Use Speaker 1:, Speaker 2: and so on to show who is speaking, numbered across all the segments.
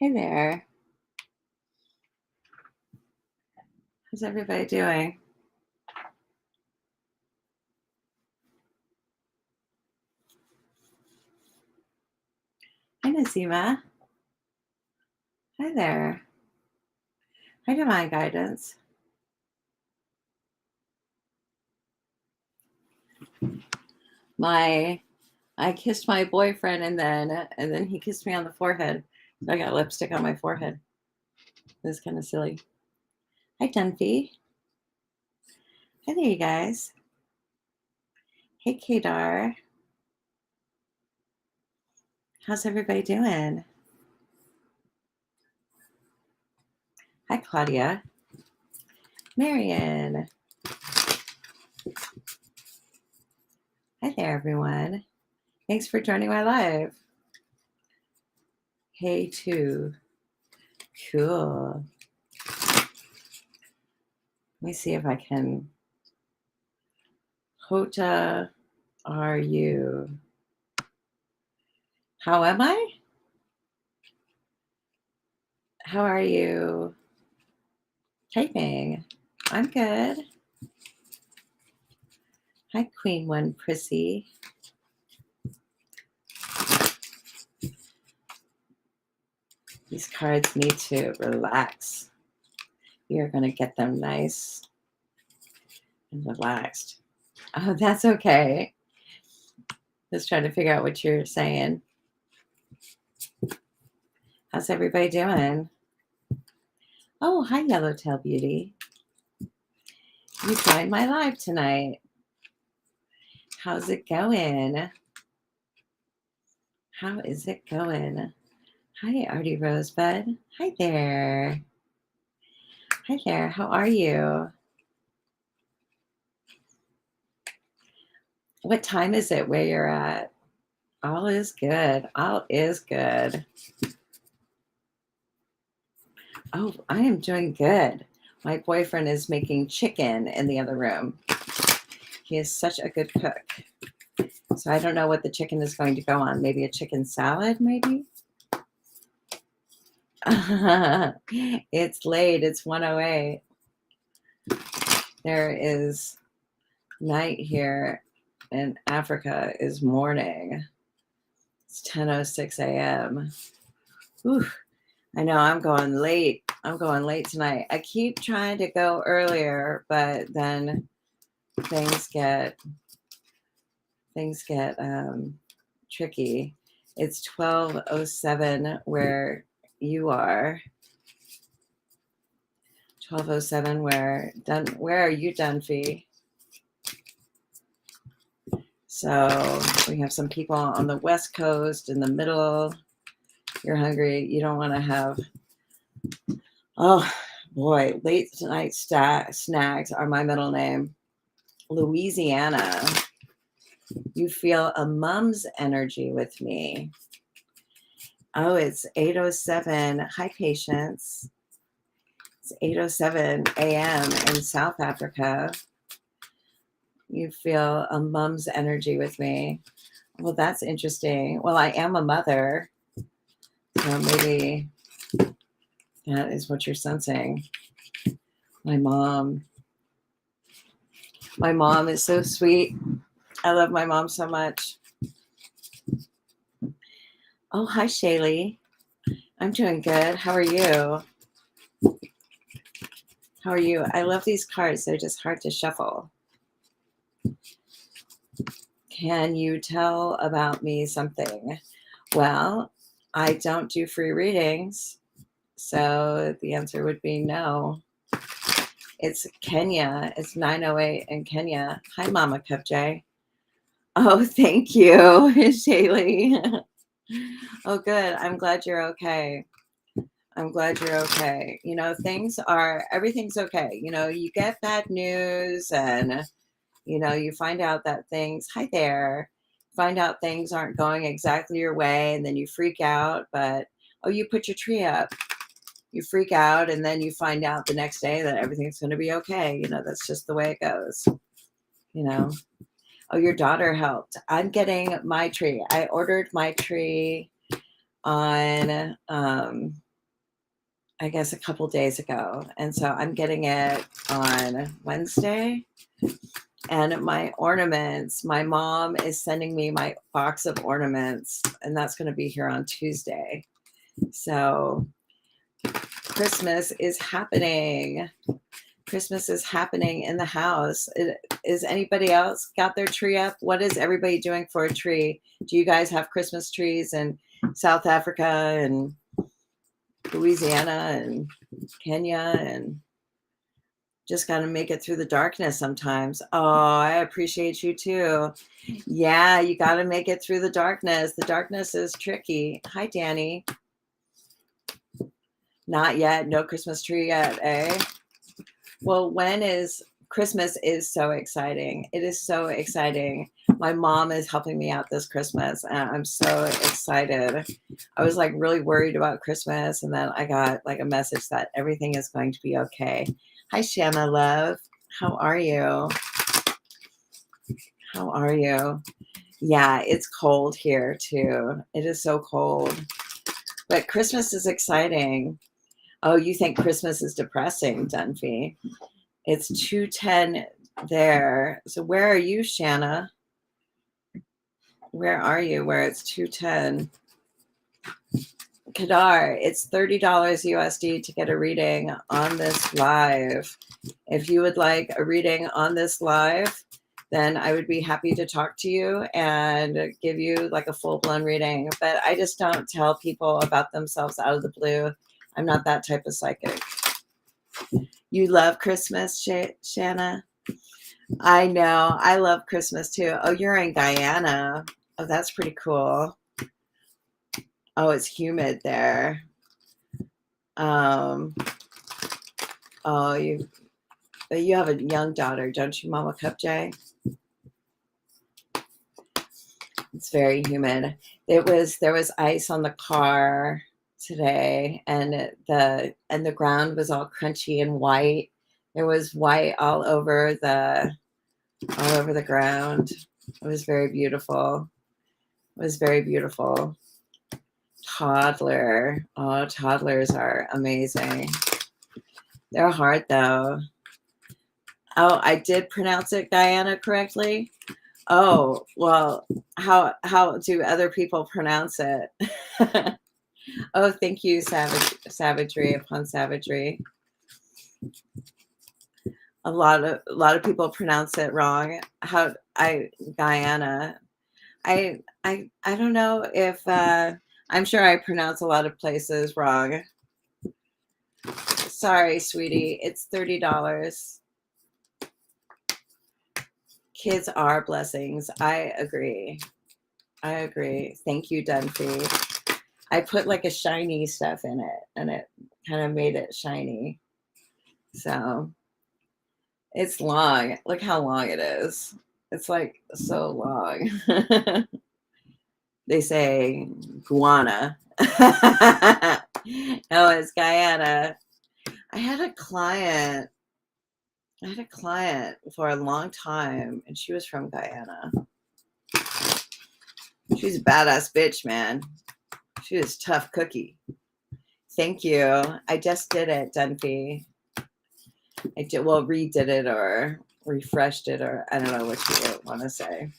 Speaker 1: Hey there. How's everybody doing? Hi, Nazima. Hi there. Hi, Divine Guidance. My, I kissed my boyfriend and then he kissed me on the forehead. So I got lipstick on my forehead. It was kind of silly. Hi, Dunphy. Hi there, you guys. Hey, Kadar. How's everybody doing? Hi, Claudia. Marion. Hi there, everyone. Thanks for joining my live. Hey, too. Cool. Let me see if I can. Hota, are you? How am I? How are you typing? I'm good. Hi, Queen One Prissy. These cards need to relax. You're going to get them nice and relaxed. Oh, that's okay. Just trying to figure out what you're saying. How's everybody doing? Oh, hi, Yellowtail Beauty. You joined my live tonight. How's it going? How is it going? Hi, Artie Rosebud. Hi there. Hi there. How are you? What time is it where you're at? All is good. All is good. Oh, I am doing good. My boyfriend is making chicken in the other room. He is such a good cook. So I don't know what the chicken is going to go on. Maybe a chicken salad, maybe? It's late. It's 1:08. There is night here, and Africa is morning. It's 10:06 a.m. Ooh, I know I'm going late. I'm going late tonight. I keep trying to go earlier, but then things get tricky. It's 12:07 where you are. 12:07 where are you, Dunphy? So we have some people on the West Coast, in the middle. You're hungry. You don't want to have, oh boy, late night snags are my middle name. Louisiana. You feel a mom's energy with me. Oh, it's 8:07. Hi, Patience. It's 8:07 a.m. in South Africa. You feel a mom's energy with me. Well, that's interesting. Well, I am a mother, so maybe that is what you're sensing. My mom is so sweet. I love my mom so much. Oh, hi, Shaylee. I'm doing good. How are you? How are you? I love these cards. They're just hard to shuffle. Can you tell about me something? Well, I don't do free readings, so the answer would be no. It's Kenya. It's 9:08 in Kenya. Hi, Mama Cupjay. Oh, thank you, Shaylee. Oh, good. I'm glad you're okay. I'm glad you're okay. You know, everything's okay. You know, you get bad news and, you know, you find out that hi there, find out things aren't going exactly your way and then you freak out. But, oh, you put your tree up. You freak out and then you find out the next day that everything's going to be okay. You know, that's just the way it goes. You know, oh, your daughter helped. I'm getting my tree. I ordered my tree on I guess a couple days ago. And so I'm getting it on Wednesday. And my ornaments, my mom is sending me my box of ornaments, and that's going to be here on Tuesday. So Christmas is happening. Christmas is happening in the house. Is anybody else got their tree up? What is everybody doing for a tree? Do you guys have Christmas trees in South Africa and Louisiana and Kenya? And just got to make it through the darkness sometimes. Oh, I appreciate you too. Yeah, you got to make it through the darkness. The darkness is tricky. Hi, Danny. Not yet. No Christmas tree yet, eh? Well, Christmas is so exciting. It is so exciting. My mom is helping me out this Christmas, and I'm so excited. I was like really worried about Christmas, and then I got like a message that everything is going to be okay. Hi, Shanna love. How are you? How are you? Yeah, it's cold here too. It is so cold. But Christmas is exciting. Oh, you think Christmas is depressing, Dunphy? It's 2:10 there. So where are you, Shanna? Where are you? Where it's 2:10? Kadar, it's $30 USD to get a reading on this live. If you would like a reading on this live, then I would be happy to talk to you and give you like a full-blown reading. But I just don't tell people about themselves out of the blue. I'm not that type of psychic. You love Christmas, Shanna? I know. I love Christmas too. Oh, you're in Guyana. Oh, that's pretty cool. Oh, it's humid there. Oh, you have a young daughter, don't you, Mama Cupjay? It's very humid. There was ice on the car today, and the ground was all crunchy and white. There was white all over the ground. It was very beautiful. It was very beautiful. Toddler. Oh, toddlers are amazing. They're hard though. Oh, I did pronounce it Guyana correctly. Oh, well, how do other people pronounce it? Oh, thank you, savagery upon savagery. A lot of people pronounce it wrong. Guyana. I don't know if I'm sure I pronounce a lot of places wrong. Sorry, sweetie. It's $30. Kids are blessings. I agree. Thank you, Dunphy. I put like a shiny stuff in it, and it kind of made it shiny. So it's long. Look how long it is. It's like so long. They say guana. No, it's Guyana. I had a client for a long time, and she was from Guyana. She's a badass bitch, man. She was a tough cookie. Thank you. I just did it, Dunphy. Redid it or refreshed it, or I don't know what you want to say.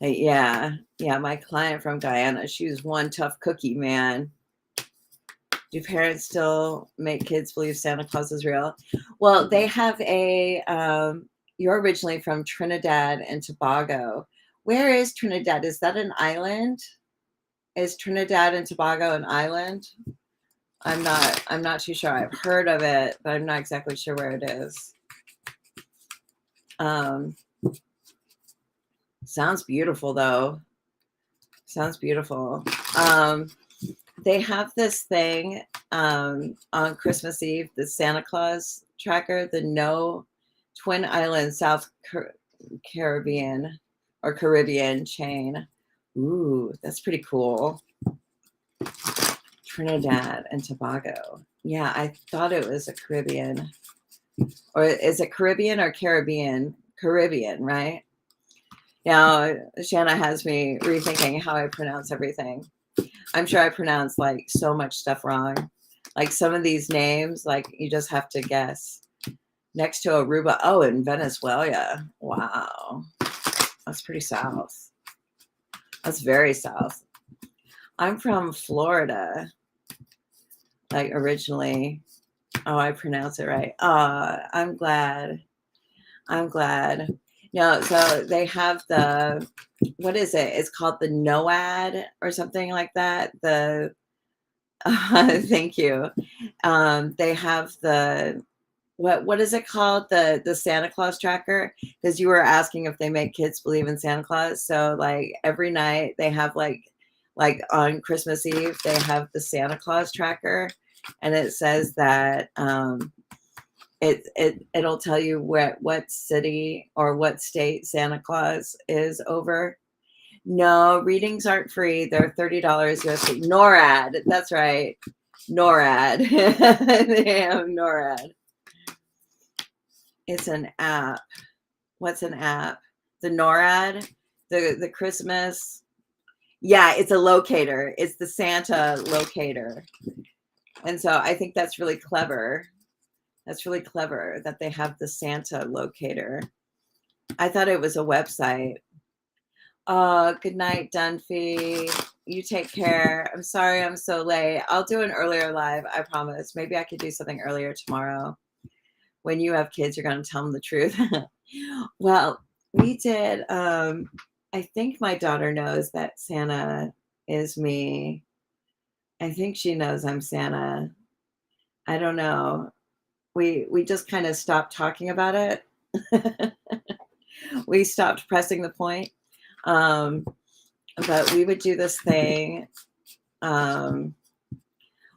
Speaker 1: Yeah, my client from Guyana, she was one tough cookie, man. Do parents still make kids believe Santa Claus is real? Well, they have you're originally from Trinidad and Tobago. Where is Trinidad? Is that an island? Is Trinidad and Tobago an island? I'm not too sure. I've heard of it, but I'm not exactly sure where it is. Sounds beautiful though. Sounds beautiful. They have this thing on Christmas Eve, the Santa Claus tracker, the No Twin Islands South Caribbean or Caribbean chain. Ooh, that's pretty cool. Trinidad and Tobago. Yeah, I thought it was a Caribbean. Or is it Caribbean or Caribbean? Caribbean, right? Now, Shanna has me rethinking how I pronounce everything. I'm sure I pronounced like so much stuff wrong. Like some of these names, like you just have to guess. Next to Aruba. Oh, in Venezuela. Wow. That's pretty south. That's very south. I'm from Florida, like originally. Oh, I pronounce it right. I'm glad. I'm glad. No, so they have the, what is it? It's called the NOAD or something like that. The, thank you. They have the, what is it called? The Santa Claus tracker? Because you were asking if they make kids believe in Santa Claus. So like every night they have like on Christmas Eve, they have the Santa Claus tracker, and it says that it'll tell you what city or what state Santa Claus is over. No, readings aren't free. They're $30 USD. NORAD. That's right. NORAD. They have NORAD. It's an app. What's an app? The NORAD, the Christmas. Yeah, it's a locator. It's the Santa locator. And so I think that's really clever. That's really clever that they have the Santa locator. I thought it was a website. Good night, Dunphy. You take care. I'm sorry I'm so late. I'll do an earlier live, I promise. Maybe I could do something earlier tomorrow. When you have kids, you're going to tell them the truth. Well, we did. I think my daughter knows that Santa is me. I think she knows I'm Santa. I don't know. We just kind of stopped talking about it. We stopped pressing the point. But we would do this thing.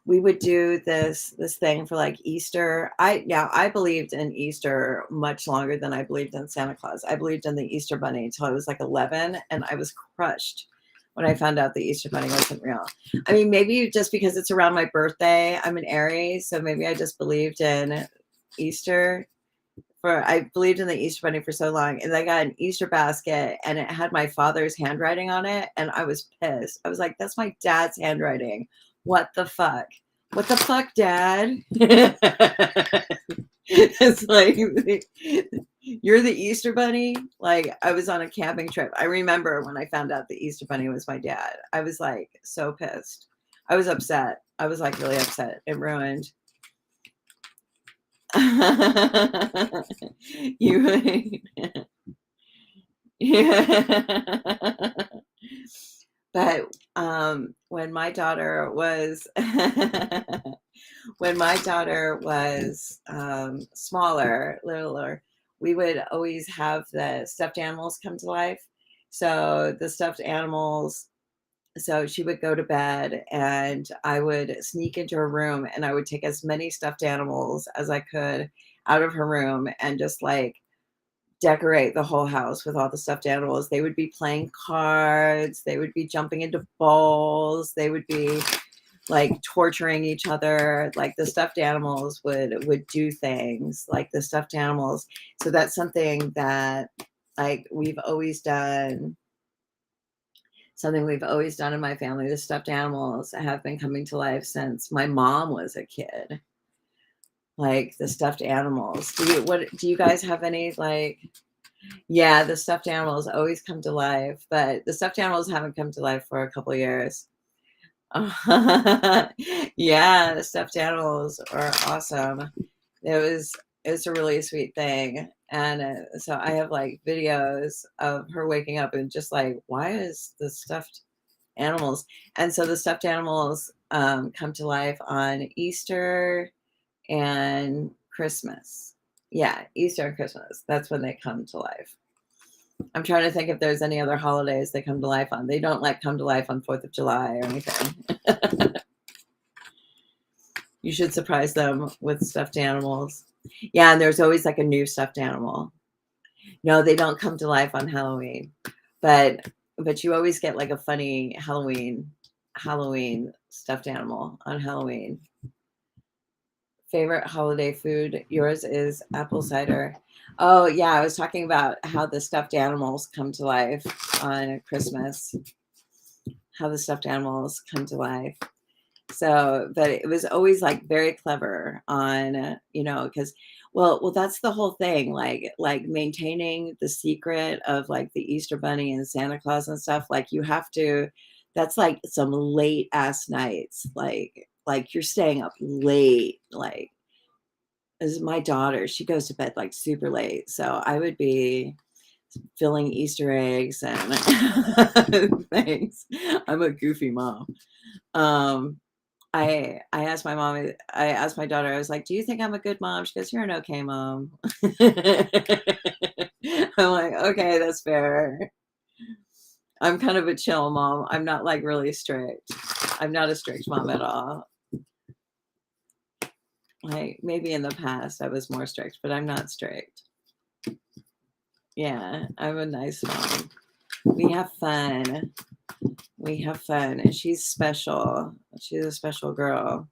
Speaker 1: We would do this thing for like Easter. I believed in Easter much longer than I believed in Santa Claus. I believed in the Easter Bunny until I was like 11, and I was crushed when I found out the Easter Bunny wasn't real. I mean, maybe just because it's around my birthday. I'm an Aries, so maybe I just believed in Easter. I believed in the Easter Bunny for so long, and I got an Easter basket, and it had my father's handwriting on it, and I was pissed. I was like, "That's my dad's handwriting. What the fuck? What the fuck, Dad?" It's like, you're the Easter Bunny. Like, I was on a camping trip. I remember when I found out the Easter Bunny was my dad. I was like so pissed. I was upset. I was like really upset. It ruined. You yeah. But when my daughter was when my daughter was smaller, littler, we would always have the stuffed animals come to life. So the stuffed animals, so she would go to bed and I would sneak into her room and I would take as many stuffed animals as I could out of her room and just like decorate the whole house with all the stuffed animals. They would be playing cards, they would be jumping into balls, they would be like torturing each other. Like the stuffed animals would do things like the stuffed animals. So that's something that like we've always done. Something we've always done in my family. The stuffed animals have been coming to life since my mom was a kid. Like the stuffed animals. Do you guys have any like, yeah, the stuffed animals always come to life, but the stuffed animals haven't come to life for a couple of years. Yeah, the stuffed animals are awesome. It was a really sweet thing, and so I have like videos of her waking up and just like, why is the stuffed animals? And so the stuffed animals come to life on Easter and Christmas. Yeah, Easter and Christmas. That's when they come to life. I'm trying to think if there's any other holidays they come to life on. They don't like come to life on 4th of July or anything. You should surprise them with stuffed animals. Yeah, and there's always like a new stuffed animal. No, they don't come to life on Halloween. But you always get like a funny Halloween stuffed animal on Halloween. Favorite holiday food? Yours is apple cider. Oh, yeah, I was talking about how the stuffed animals come to life on Christmas. how the stuffed animals come to life. So, but it was always like very clever on, because that's the whole thing, like maintaining the secret of like the Easter Bunny and Santa Claus and stuff. Like you have to, that's like some late ass nights, like you're staying up late, like as my daughter, she goes to bed like super late, so I would be filling Easter eggs and things. I'm a goofy mom. Um, I asked my mom, I asked my daughter, I was like, "Do you think I'm a good mom?" She goes, "You're an okay mom." I'm like, "Okay, that's fair." I'm kind of a chill mom. I'm not like really strict. I'm not a strict mom at all. Like maybe in the past I was more strict, but I'm not strict. Yeah, I'm a nice mom. We have fun. We have fun. And she's special. She's a special girl.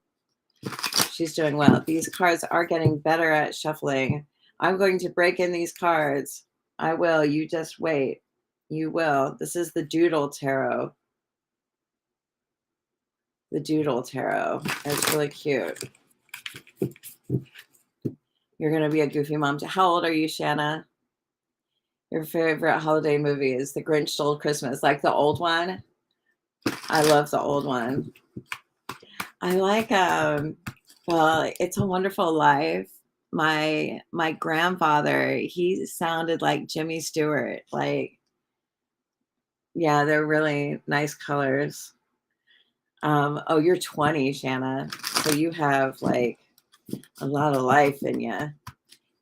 Speaker 1: She's doing well. These cards are getting better at shuffling. I'm going to break in these cards. I will. You just wait. You will. This is the Doodle Tarot. The Doodle Tarot. It's really cute. You're going to be a goofy mom. How old are you, Shanna? Your favorite holiday movie is The Grinch Stole Christmas, like the old one. I love the old one. I like It's a Wonderful Life. My grandfather, he sounded like Jimmy Stewart. Like, yeah, they're really nice colors. Oh, you're 20, Shanna. So you have like a lot of life in you.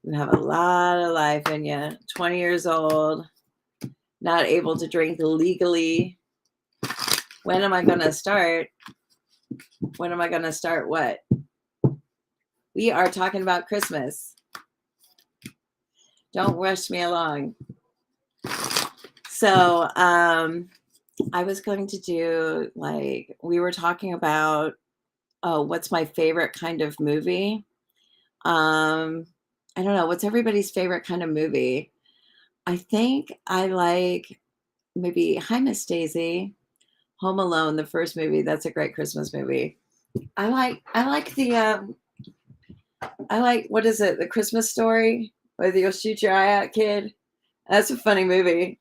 Speaker 1: You have a lot of life in you. 20 years old, not able to drink legally. When am I going to start? When am I going to start what? We are talking about Christmas. Don't rush me along. So, I was going to do like, we were talking about, oh, what's my favorite kind of movie? I don't know. What's everybody's favorite kind of movie? I think I like maybe Hi, Miss Daisy, Home Alone, the first movie. That's a great Christmas movie. I like, what is it? The Christmas Story, where you'll shoot your eye out, kid. That's a funny movie.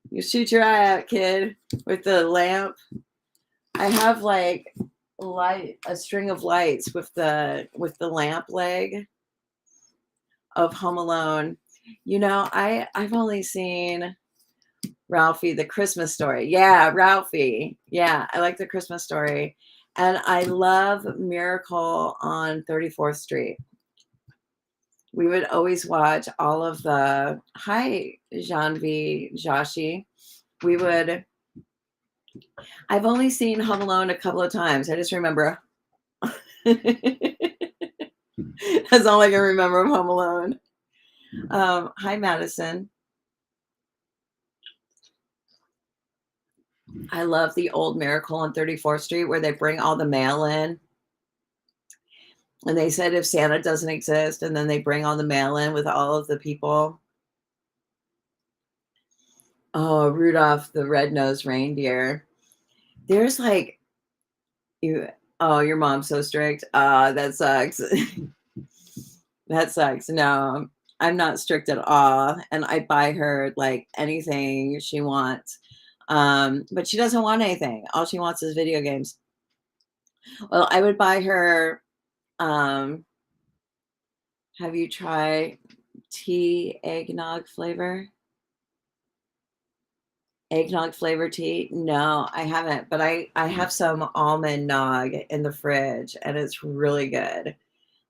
Speaker 1: You shoot your eye out, kid, with the lamp. I have like a string of lights with the lamp leg of Home Alone. I've only seen Ralphie, the Christmas Story. Yeah, Ralphie. Yeah, I like the Christmas Story. And I love Miracle on 34th Street. We would always watch all of the, hi, Janvi, Joshi. I've only seen Home Alone a couple of times. I just remember. That's all I can remember of Home Alone. Hi, Madison. I love the old Miracle on 34th Street where they bring all the mail in. And they said if Santa doesn't exist, and then they bring all the mail in with all of the people. Oh, Rudolph the Red-Nosed Reindeer. There's like, your mom's so strict. That sucks. That sucks. No, I'm not strict at all. And I buy her like anything she wants. But she doesn't want anything. All she wants is video games. Well, I would buy her, have you tried tea eggnog flavor? Eggnog flavor tea? No, I haven't, but I have some almond nog in the fridge and it's really good.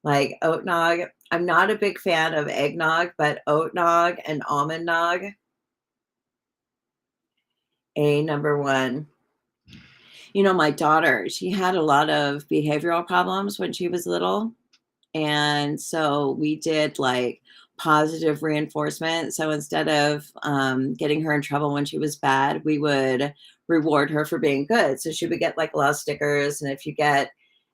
Speaker 1: Like oat nog. I'm not a big fan of eggnog, but oat nog and almond nog, a number one. My daughter, she had a lot of behavioral problems when she was little. And so we did like positive reinforcement. So instead of getting her in trouble when she was bad, we would reward her for being good. So she would get like a lot of stickers. And if you get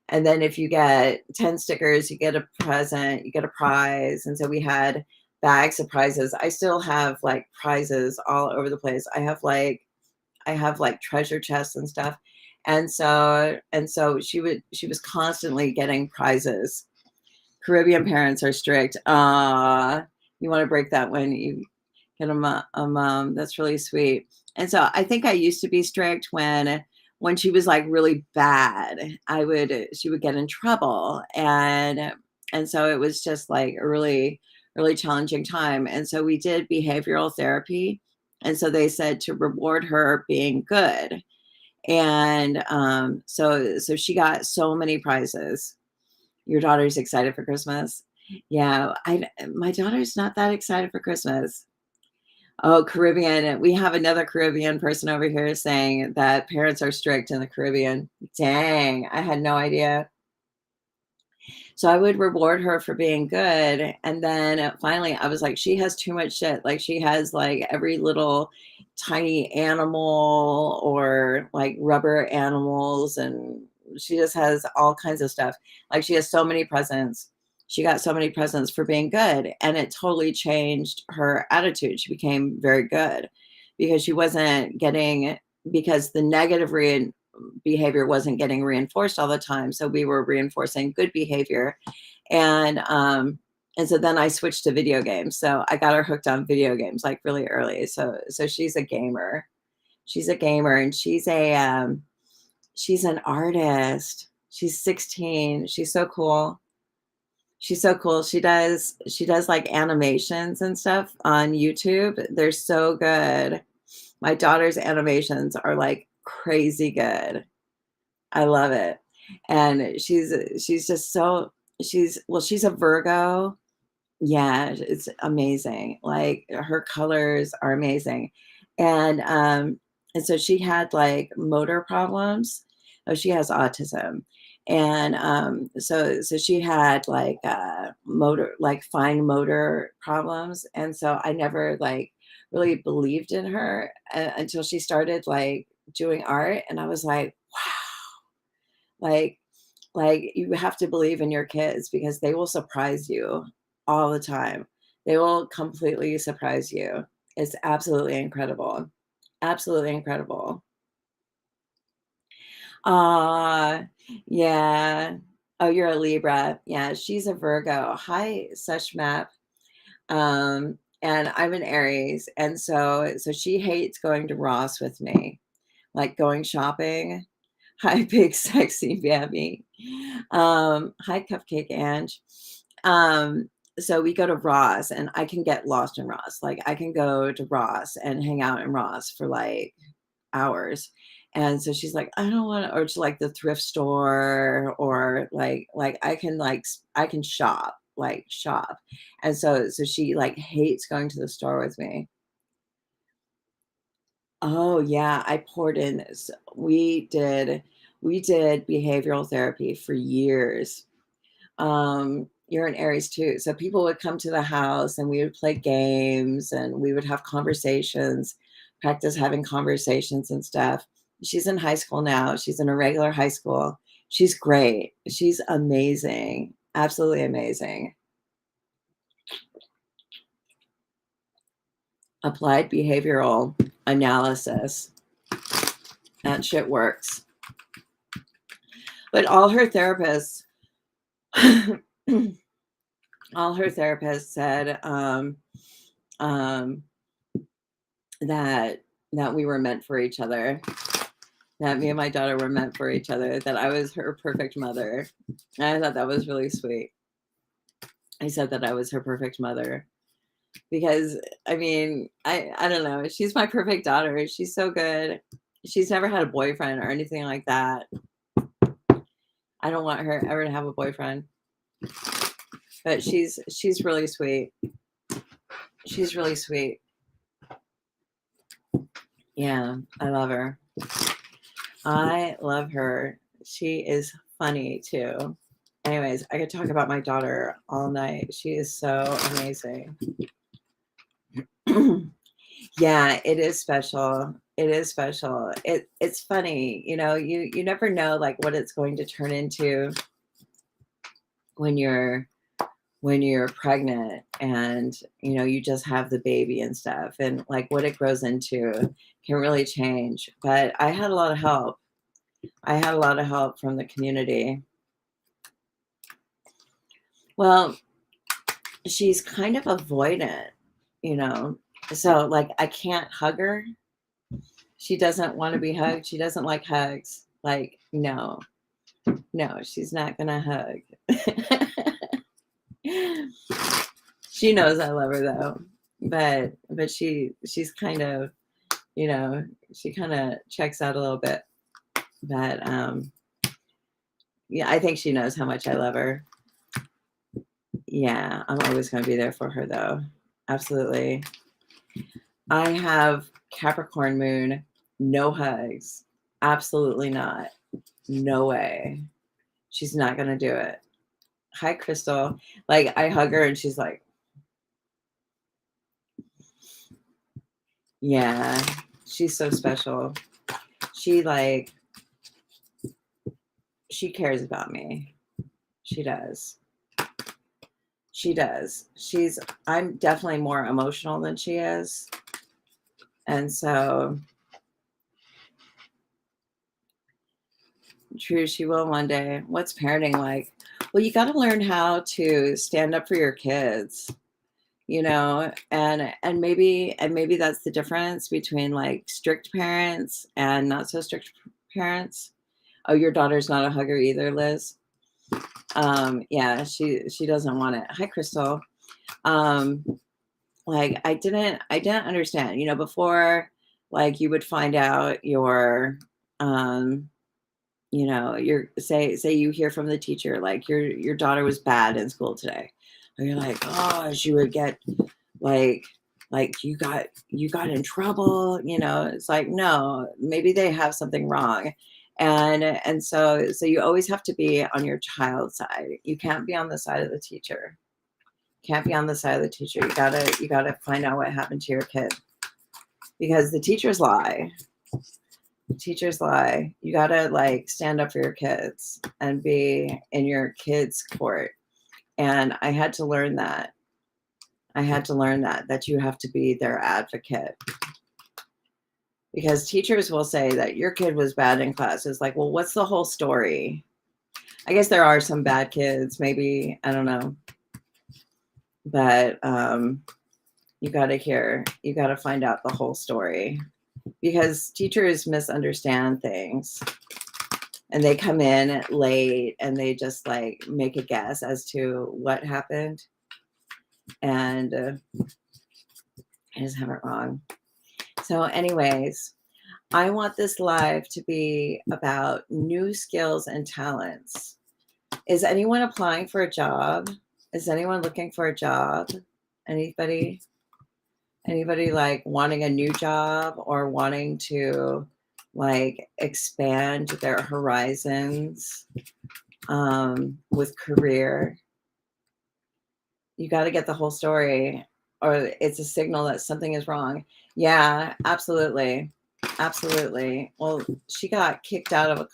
Speaker 1: 10 stickers, you get a present, you get a prize. And so we had bags of prizes. I still have like prizes all over the place. I have like I have like treasure chests and stuff. And so she was constantly getting prizes. Caribbean parents are strict. You want to break that when you get a mom. That's really sweet. And so I think I used to be strict when she was like really bad. She would get in trouble, and so it was just like a really challenging time. And so we did behavioral therapy, and so they said to reward her being good. And so she got so many prizes. Your daughter's excited for Christmas? Yeah, I my daughter's not that excited for Christmas. Oh, Caribbean. We have another Caribbean person over here saying that parents are strict in the Caribbean. Dang, I had no idea. So I would reward her for being good. And then finally, I was like, she has too much shit. Like, she has like every little tiny animal or like rubber animals. And she just has all kinds of stuff. Like, she has so many presents. She got so many presents for being good. And it totally changed her attitude. She became very good because she wasn't getting, because the negative behavior wasn't getting reinforced all the time. So we were reinforcing good behavior. And and so then I switched to video games. So I got her hooked on video games like really early. So she's a gamer. She's a gamer and she's an artist. She's 16. She's so cool. She's so cool. She does like animations and stuff on YouTube. They're so good. My daughter's animations are like crazy good. I love it. And she's just so she's a Virgo. Yeah, it's amazing. Like her colors are amazing. And so she had like motor problems. Oh, she has autism. And so she had like fine motor problems. And so I never like really believed in her until she started like doing art. And I was like, like you have to believe in your kids because they will surprise you all the time. They will completely surprise you. It's absolutely incredible. Absolutely incredible. Ah, yeah. Oh, you're a Libra. Yeah, she's a Virgo. Hi, Sushmap. And I'm an Aries. And so she hates going to Ross with me, like going shopping. Hi, big sexy Babby. Hi, Cupcake Ange. So we go to Ross and I can get lost in Ross. Like I can go to Ross and hang out in Ross for like hours. And so she's like, I don't want to, or to like the thrift store or like I can shop, like shop. And so she like hates going to the store with me. Oh yeah, I poured in this. We did behavioral therapy for years. You're an Aries too. So people would come to the house and we would play games and we would have conversations, practice having conversations and stuff. She's in high school now. She's in a regular high school. She's great. She's amazing. Absolutely amazing. Applied behavioral analysis. That shit works. But all her therapists said um, that we were meant for each other, that me and my daughter were meant for each other, that I was her perfect mother. And I thought that was really sweet. I said that I was her perfect mother because I mean, I don't know. She's my perfect daughter. She's so good. She's never had a boyfriend or anything like that. I don't want her ever to have a boyfriend. But she's really sweet. She's really sweet. Yeah, I love her. I love her. She is funny too. Anyways, I could talk about my daughter all night. She is so amazing. Yeah, it is special. It is special. It's funny, you never know like what it's going to turn into when you're when you're pregnant and you just have the baby and stuff, and like what it grows into can really change. But I had a lot of help. I had a lot of help from the community. Well, she's kind of avoidant, you know. So like I can't hug her. She doesn't want to be hugged. She doesn't like hugs. Like, no. No, she's not gonna hug. She knows I love her though. But she's kind of, she kind of checks out a little bit. But yeah, I think she knows how much I love her. Yeah, I'm always going to be there for her though. Absolutely. I have Capricorn moon, no hugs. Absolutely not. No way. She's not going to do it. Hi, Crystal. Like, I hug her and she's like, yeah, she's so special. She like, she cares about me. She does. She does. I'm definitely more emotional than she is. And so, true, she will one day. What's parenting like? Well, you got to learn how to stand up for your kids, and maybe that's the difference between like strict parents and not so strict parents. Oh, your daughter's not a hugger either, Liz. Yeah, she doesn't want it. Hi, Crystal. Um, like I didn't understand, before, like you would find out um, your say you hear from the teacher, like your daughter was bad in school today. And you're like, oh, she would get like you got in trouble, it's like, no, maybe they have something wrong. And so you always have to be on your child's side. You can't be on the side of the teacher. Can't be on the side of the teacher. You gotta find out what happened to your kid, because the teachers lie. Teachers lie. You gotta like stand up for your kids and be in your kids' court. And I had to learn that. I had to learn that you have to be their advocate, because teachers will say that your kid was bad in class. It's like, well, what's the whole story? I guess there are some bad kids, maybe, I don't know. But you got to find out the whole story, because teachers misunderstand things, and they come in late and they just like make a guess as to what happened, and I just have it wrong. So anyways, I want this live to be about new skills and talents. Is anyone applying for a job? Is anyone looking for a job? Anybody? Anybody like wanting a new job or wanting to like expand their horizons with career? You got to get the whole story, or it's a signal that something is wrong. Yeah, absolutely. Absolutely. Well, she got kicked out of a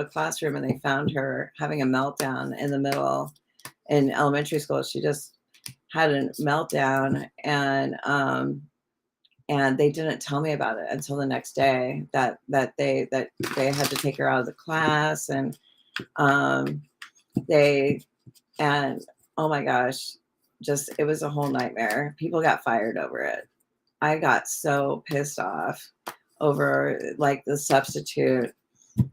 Speaker 1: classroom, and they found her having a meltdown in the middle in elementary school. She just had a meltdown, and they didn't tell me about it until the next day that they had to take her out of the class, and um, they and oh my gosh, just it was a whole nightmare. People got fired over it. I got so pissed off over like the substitute.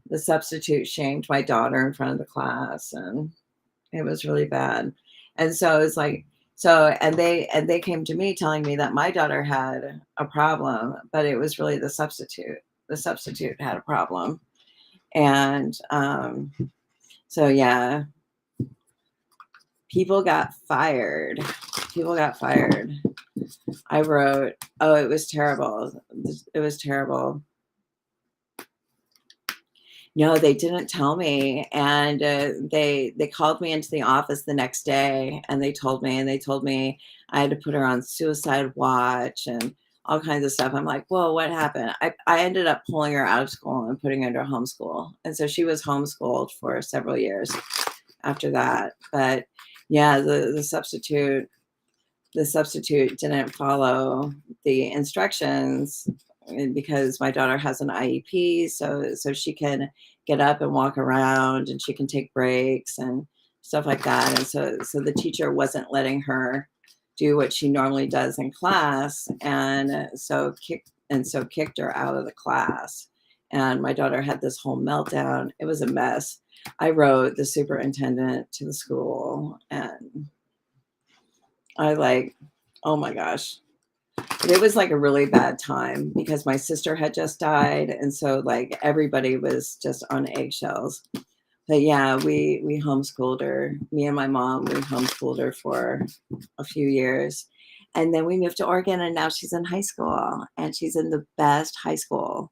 Speaker 1: The substitute shamed my daughter in front of the class, and it was really bad. And so it's like, and they came to me telling me that my daughter had a problem, but it was really the substitute. The substitute had a problem. And so yeah, people got fired. People got fired. I wrote, oh, it was terrible. It was terrible. No, they didn't tell me, and they called me into the office the next day, and they told me I had to put her on suicide watch and all kinds of stuff. I'm like, whoa, what happened? I ended up pulling her out of school and putting her into homeschool, and so she was homeschooled for several years after that. But Yeah, the substitute didn't follow the instructions, because my daughter has an IEP, so she can get up and walk around, and she can take breaks and stuff like that. And so the teacher wasn't letting her do what she normally does in class, and kicked her out of the class. And my daughter had this whole meltdown. It was a mess. I wrote the superintendent to the school, and I like, oh my gosh. But it was like a really bad time because my sister had just died. And so like everybody was just on eggshells. But yeah, we homeschooled her. Me and my mom, we homeschooled her for a few years. And then we moved to Oregon, and now she's in high school, and she's in the best high school.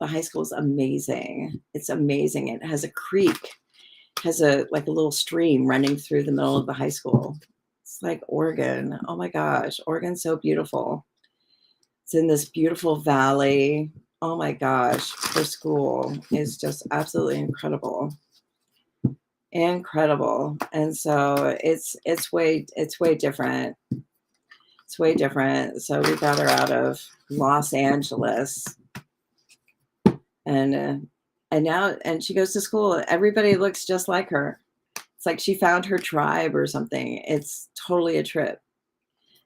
Speaker 1: The high school is amazing. It's amazing. It has a creek, has a like a little stream running through the middle of the high school. It's like Oregon. Oh my gosh, Oregon's so beautiful. It's in this beautiful valley. Oh my gosh, her school is just absolutely incredible. Incredible. And so it's way different. It's way different. So we got her out of Los Angeles, and and she goes to school. Everybody looks just like her. It's like she found her tribe or something. It's totally a trip.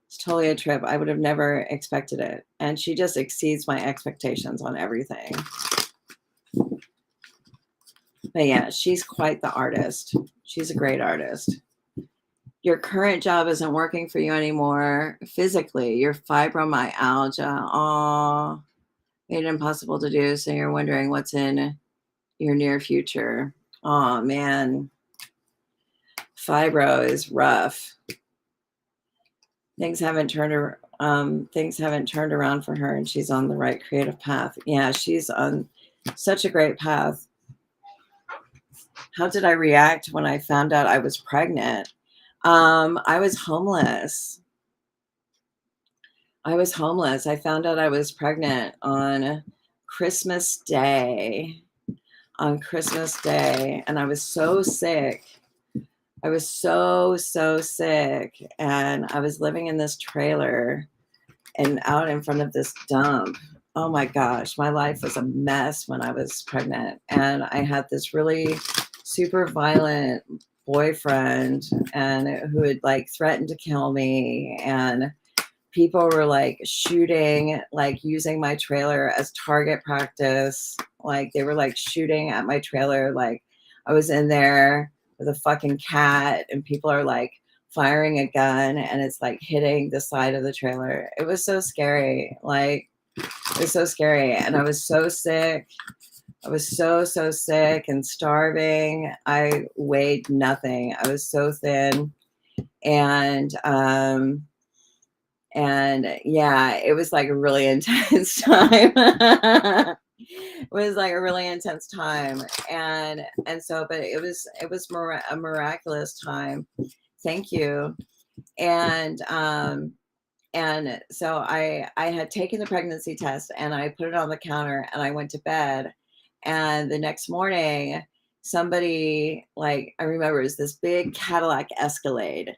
Speaker 1: It's totally a trip. I would have never expected it. And she just exceeds my expectations on everything. But yeah, she's quite the artist. She's a great artist. Your current job isn't working for you anymore physically. Your fibromyalgia, oh, made it impossible to do. So you're wondering what's in your near future. Oh man, fibro is rough. Things haven't turned around for her, and she's on the right creative path. Yeah, she's on such a great path. How did I react when I found out I was pregnant? I was homeless. I found out I was pregnant on Christmas Day. On Christmas Day, and I was so sick. I was so sick, and I was living in this trailer and out in front of this dump. Oh my gosh, my life was a mess when I was pregnant. And I had this really super violent boyfriend, and who had like threatened to kill me. And people were like shooting, like using my trailer as target practice. Like they were like shooting at my trailer. Like I was in there with a fucking cat, and people are like firing a gun, and it's like hitting the side of the trailer. It was so scary. Like it was so scary. And I was so sick. I was so sick and starving. I weighed nothing. I was so thin. And yeah, it was like a really intense time. It was like a really intense time. And so, but it was a miraculous time. Thank you. And so I had taken the pregnancy test, and I put it on the counter, and I went to bed. And the next morning, somebody, like, I remember it was this big Cadillac Escalade,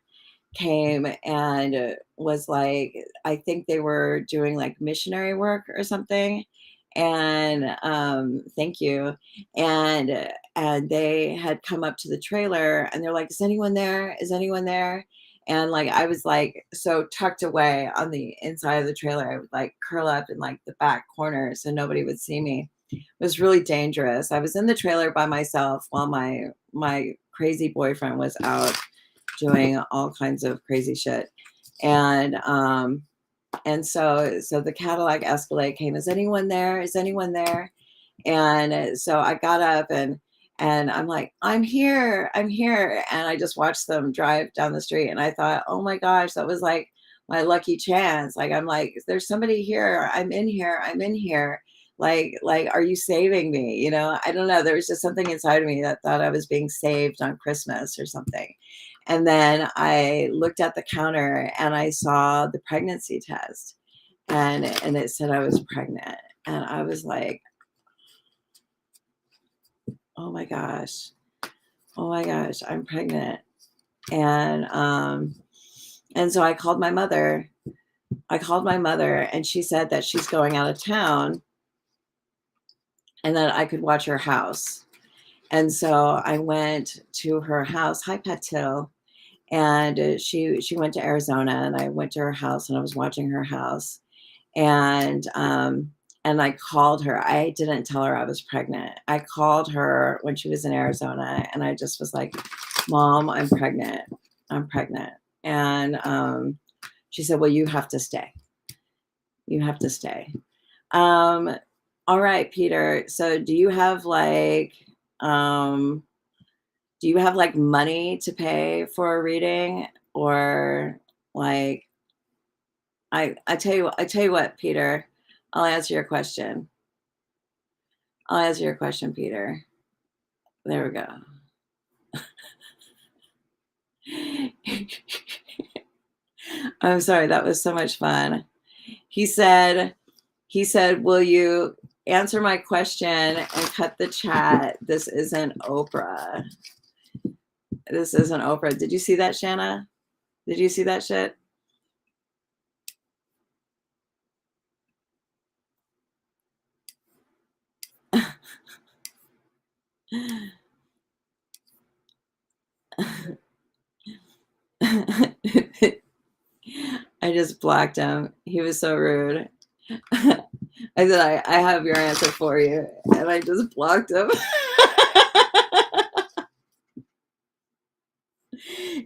Speaker 1: came and was like, I think they were doing like missionary work or something. And thank you. And they had come up to the trailer, and they're like, is anyone there? Is anyone there? And like I was like so tucked away on the inside of the trailer, I would like curl up in like the back corner so nobody would see me. It was really dangerous. I was in the trailer by myself while my crazy boyfriend was out doing all kinds of crazy shit. And so the Cadillac Escalade came. Is anyone there? Is anyone there? And so I got up, and I'm like, I'm here, I'm here. And I just watched them drive down the street, and I thought, oh my gosh, that was like my lucky chance. Like I'm like, there's somebody here. I'm in here. I'm in here. Like, are you saving me? I don't know. There was just something inside of me that thought I was being saved on Christmas or something. And then I looked at the counter, and I saw the pregnancy test, and it said I was pregnant. And I was like, oh my gosh. Oh my gosh, I'm pregnant. And so I called my mother. And she said that she's going out of town and that I could watch her house. And so I went to her house. Hi, Patil. And she went to Arizona, and I went to her house, and I was watching her house. And I called her. I didn't tell her I was pregnant. I called her when she was in Arizona, and I just was like, "Mom, I'm pregnant. I'm pregnant." And she said, "Well, you have to stay. You have to stay." Um, all right, Peter. So um, do you have like money to pay for a reading, or like I tell you what, Peter, I'll answer your question. I'll answer your question, Peter. There we go. I'm sorry, that was so much fun. He said, "Will you answer my question and cut the chat? This isn't Oprah. This isn't Oprah." Did you see that, Shanna? Did you see that shit? I just blocked him. He was so rude. I said, I have your answer for you. And I just blocked him.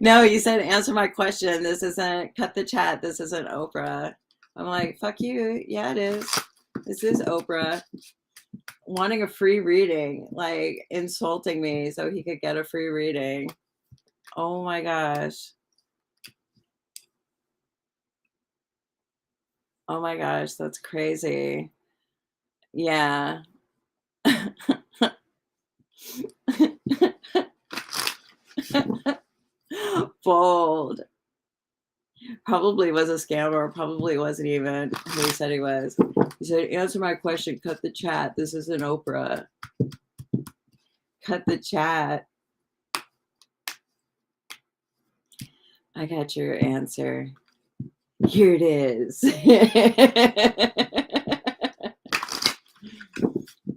Speaker 1: No, you said, answer my question. This isn't, cut the chat. This isn't Oprah. I'm like, fuck you. Yeah, it is. This is Oprah wanting a free reading, like insulting me so he could get a free reading. Oh my gosh. Oh my gosh, that's crazy. Yeah. Bold. Probably was a scammer. Probably wasn't even who he said he was. He said, answer my question. Cut the chat. This isn't Oprah. Cut the chat. I got your answer. Here it is.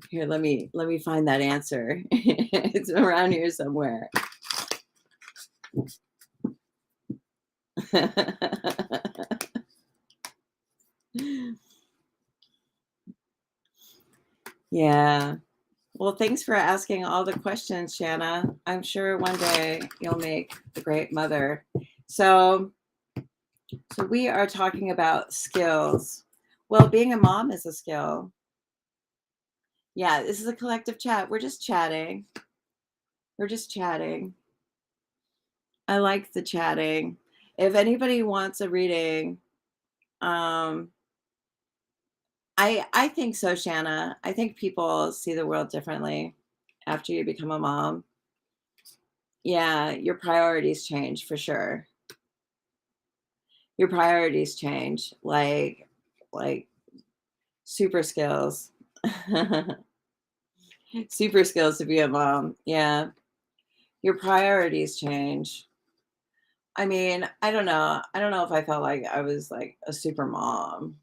Speaker 1: Here, let me find that answer. It's around here somewhere. Yeah. Well, thanks for asking all the questions, Shanna. I'm sure one day you'll make a great mother. So we are talking about skills. Well, being a mom is a skill. Yeah, this is a collective chat. We're just chatting. We're just chatting. I like the chatting. If anybody wants a reading, um, I think so, Shanna. I think people see the world differently after you become a mom. Yeah, your priorities change for sure. Your priorities change, like super skills. Super skills to be a mom. Yeah. Your priorities change. I mean, I don't know. I don't know if I felt like I was like a super mom.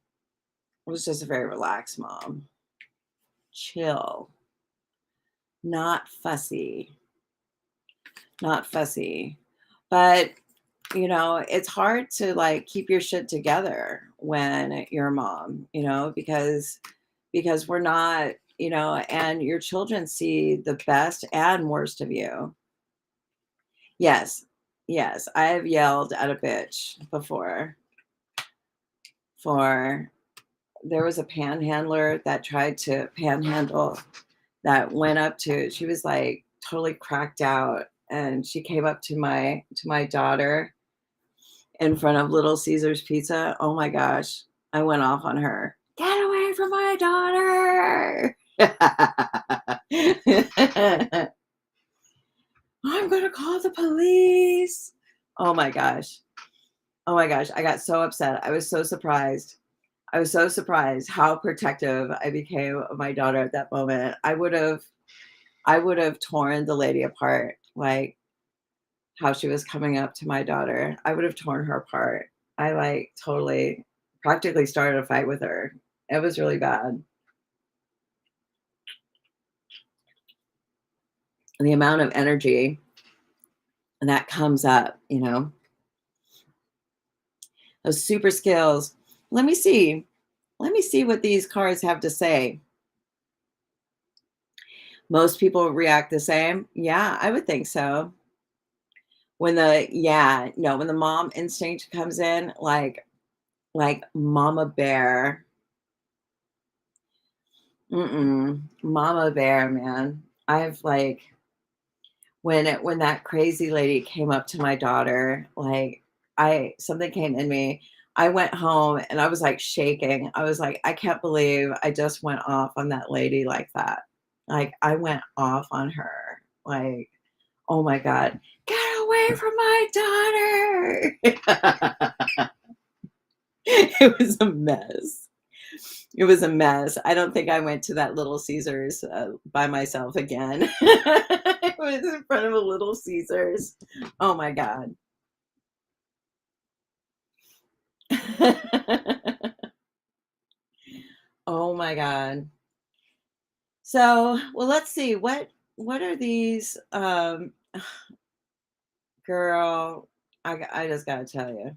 Speaker 1: I was just a very relaxed mom. Chill. Not fussy. Not fussy. But it's hard to like keep your shit together when you're a mom, because we're not, and your children see the best and worst of you. Yes. Yes, I have yelled at a bitch before. For There was a panhandler that tried to panhandle, that went up to, she was like totally cracked out, and she came up to my daughter in front of Little Caesars Pizza. Oh my gosh, I went off on her. Get away from my daughter. I'm going to call the police. Oh my gosh. Oh my gosh, I got so upset. I was so surprised. I was so surprised how protective I became of my daughter at that moment. I would have torn the lady apart. Like, how she was coming up to my daughter. I would have torn her apart. I like totally practically started a fight with her. It was really bad. And the amount of energy that comes up, those super skills. Let me see. Let me see what these cards have to say. Most people react the same. Yeah, I would think so. When the mom instinct comes in, like mama bear. Mama bear, man. I've like when that crazy lady came up to my daughter, like I something came in me. I went home and I was like shaking. I was like, I can't believe I just went off on that lady like that. Like I went off on her. Like, oh my God, get away from my daughter. It was a mess. It was a mess. I don't think I went to that Little Caesars by myself again. It was in front of a Little Caesars. Oh my God. Oh my God. So, well, let's see. What are these girl, I just gotta tell you.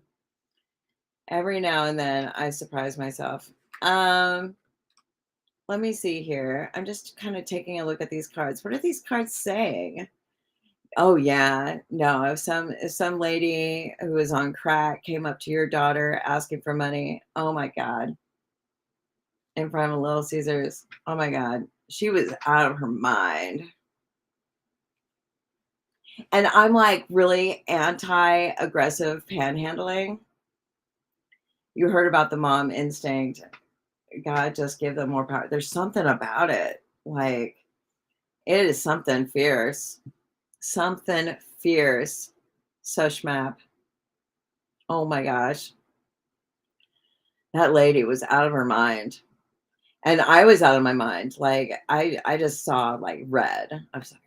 Speaker 1: Every now and then I surprise myself. Um Let me see here. I'm just kind of taking a look at these cards. What are these cards saying? Oh yeah, no. If some lady who was on crack came up to your daughter asking for money, oh my God, in front of Little Caesars, oh my God, she was out of her mind. And I'm like really anti-aggressive panhandling. You heard about the mom instinct. God, just give them more power. There's something about it. Like it is something fierce. Something fierce. Sushmap. Oh my gosh. That lady was out of her mind. And I was out of my mind. Like I just saw like red. I was like,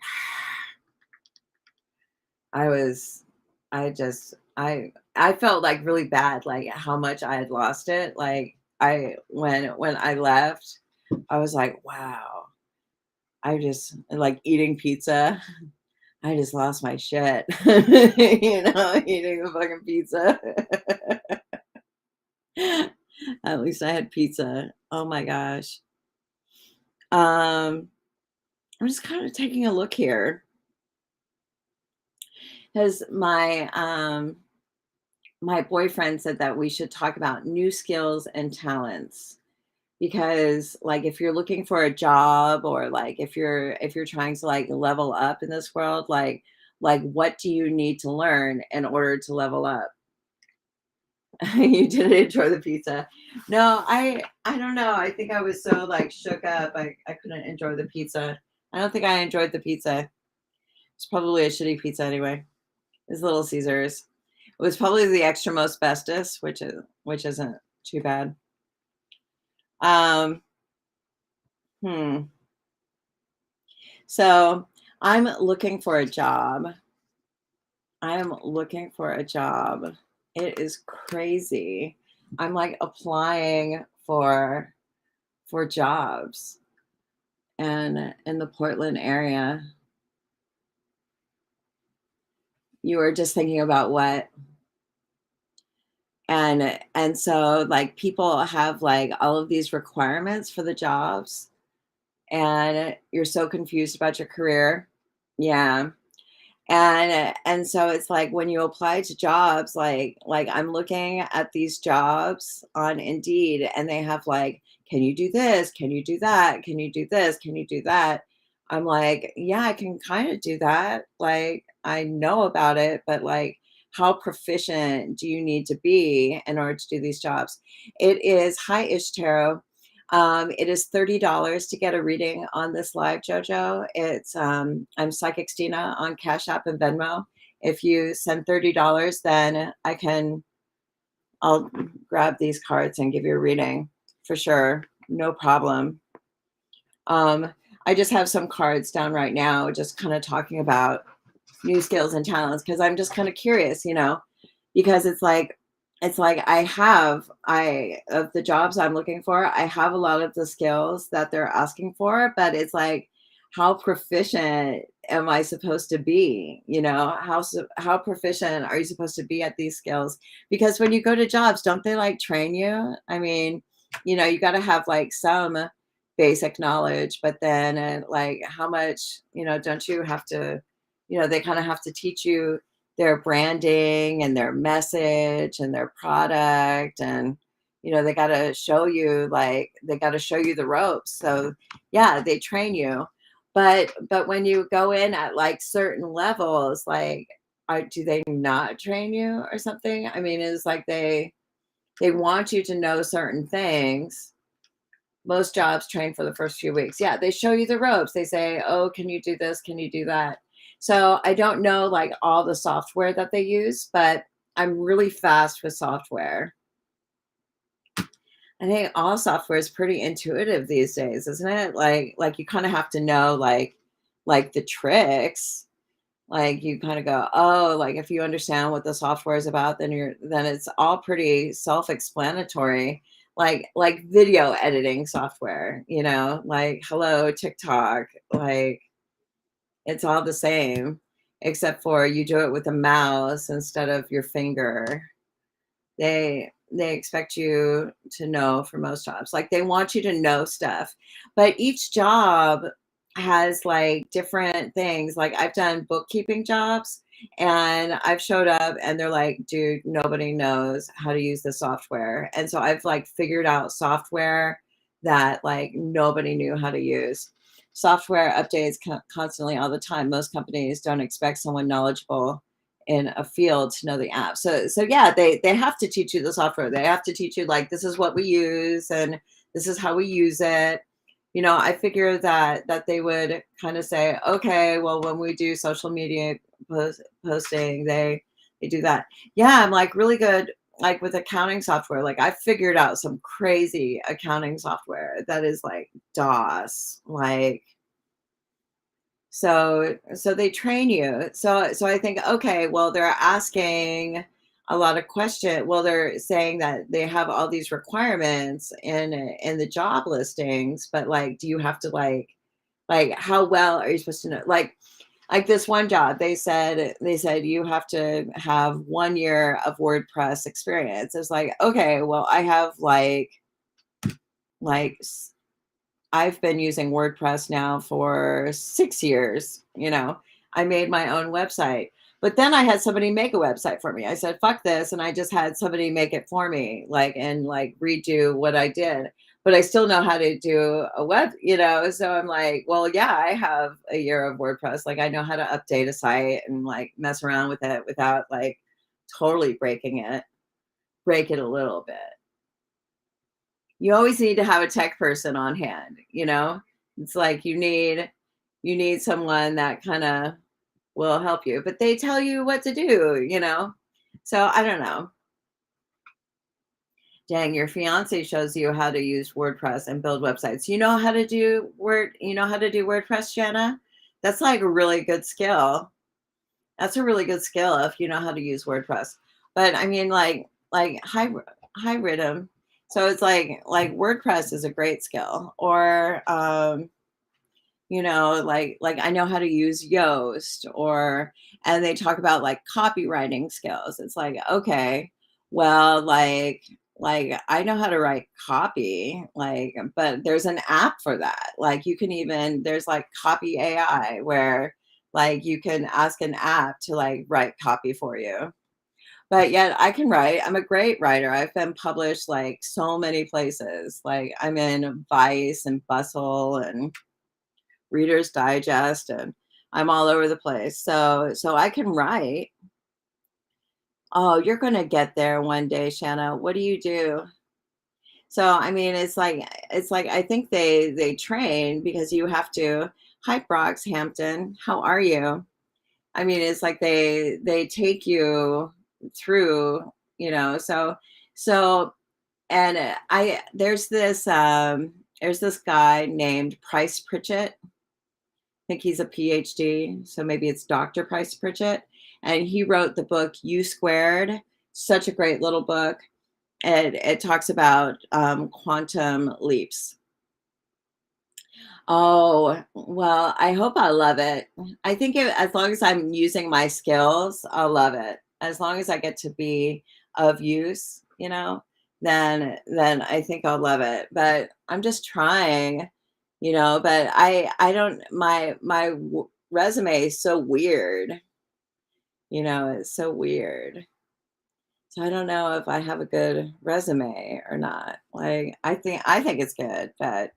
Speaker 1: I was I just I felt like really bad, like how much I had lost it. Like when I left, I was like, wow. I just like eating pizza. I just lost my shit. Eating a fucking pizza. At least I had pizza. Oh my gosh. Um, I'm just kind of taking a look here because my boyfriend said that we should talk about new skills and talents because like if you're looking for a job or like if you're trying to like level up in this world, like what do you need to learn in order to level up? You didn't enjoy the pizza. No, I don't know. I think I was so like shook up. I couldn't enjoy the pizza. I don't think I enjoyed the pizza. It's probably a shitty pizza anyway. It's Little Caesars. It was probably the extra most bestest, which isn't too bad. Um, hmm. So I'm looking for a job. I'm looking for a job. It is crazy. I'm like applying for jobs and in the Portland area. You were just thinking about what? And so like people have like all of these requirements for the jobs and you're so confused about your career. Yeah. And so it's like when you apply to jobs, like I'm looking at these jobs on Indeed, and they have like, can you do this? Can you do that? Can you do this? Can you do that? I'm like, yeah, I can kind of do that. Like I know about it, but like how proficient do you need to be in order to do these jobs? It is hi Ish Tarot. It is $30 to get a reading on this live, Jojo. I'm Psychic Stina on Cash App and Venmo. If you send $30, then I'll grab these cards and give you a reading for sure. No problem. Um, I just have some cards down right now, just kind of talking about new skills and talents, because I'm just kind of curious, because it's like I of the jobs I'm looking for, I have a lot of the skills that they're asking for, but it's like, how proficient am I supposed to be? How proficient are you supposed to be at these skills? Because when you go to jobs, don't they like train you? I mean, you got to have like some basic knowledge, but then like how much, don't you have to, they kind of have to teach you their branding and their message and their product, and they got to show you the ropes. So yeah, they train you, but when you go in at like certain levels, like, do they not train you or something? I mean, it's like they want you to know certain things. Most jobs train for the first few weeks. Yeah, they show you the ropes. They say, "Oh, can you do this? Can you do that?" So I don't know like all the software that they use, but I'm really fast with software. I think all software is pretty intuitive these days, isn't it? Like you kind of have to know like the tricks. Like you kind of go, "Oh, like if you understand what the software is about, then it's all pretty self-explanatory." Like video editing software, like hello TikTok, like it's all the same, except for you do it with a mouse instead of your finger. They expect you to know for most jobs. Like they want you to know stuff. But each job has like different things. Like I've done bookkeeping jobs and I've showed up and they're like, dude, nobody knows how to use the software. And so I've like figured out software that like nobody knew how to use. Software updates constantly all the time. Most companies don't expect someone knowledgeable in a field to know the app. So yeah, they have to teach you the software. They have to teach you like this is what we use and this is how we use it. I figure that they would kind of say, okay, well, when we do social media posting, they do that. Yeah, I'm like really good like with accounting software. Like I figured out some crazy accounting software that is like DOS, like so they train you. So I think, okay, well, they're asking a lot of question. Well, they're saying that they have all these requirements in the job listings, but like, do you have to like how well are you supposed to know? Like this one job, they said you have to have 1 year of WordPress experience. It's like, okay, well, I have like I've been using WordPress now for 6 years. I made my own website, but then I had somebody make a website for me. I said, fuck this. And I just had somebody make it for me, and like redo what I did. But I still know how to do a web. So I'm like, well, yeah, I have a year of WordPress. Like I know how to update a site and like mess around with it without like totally break it a little bit. You always need to have a tech person on hand. It's like you need someone that kind of will help you, but they tell you what to do. So I don't know. Dang, your fiance shows you how to use WordPress and build websites. You know how to do WordPress, Jenna? That's like a really good skill. That's a really good skill if you know how to use WordPress. But I mean, like high rhythm. So it's like WordPress is a great skill, or like I know how to use Yoast, and they talk about like copywriting skills. It's like, okay, well, like I know how to write copy, but there's an app for that. Like there's like copy AI where like you can ask an app to like write copy for you. But yet I can write. I'm a great writer. I've been published like so many places. Like I'm in Vice and Bustle and Reader's Digest, and I'm all over the place. So I can write. Oh, you're gonna get there one day, Shanna. What do you do? So I mean, it's like I think they train because you have to. Hi, Broxhampton. How are you? I mean, it's like they take you through. So and I there's this guy named Price Pritchett. think he's a PhD, so maybe it's Dr. Price Pritchett. And he wrote the book U Squared, such a great little book. And it talks about quantum leaps. Oh, well, I hope I love it. I think as long as I'm using my skills, I'll love it. As long as I get to be of use, then I think I'll love it. But I'm just trying, but I don't my resume is so weird, it's so weird. So I don't know if I have a good resume or not. Like I think it's good, but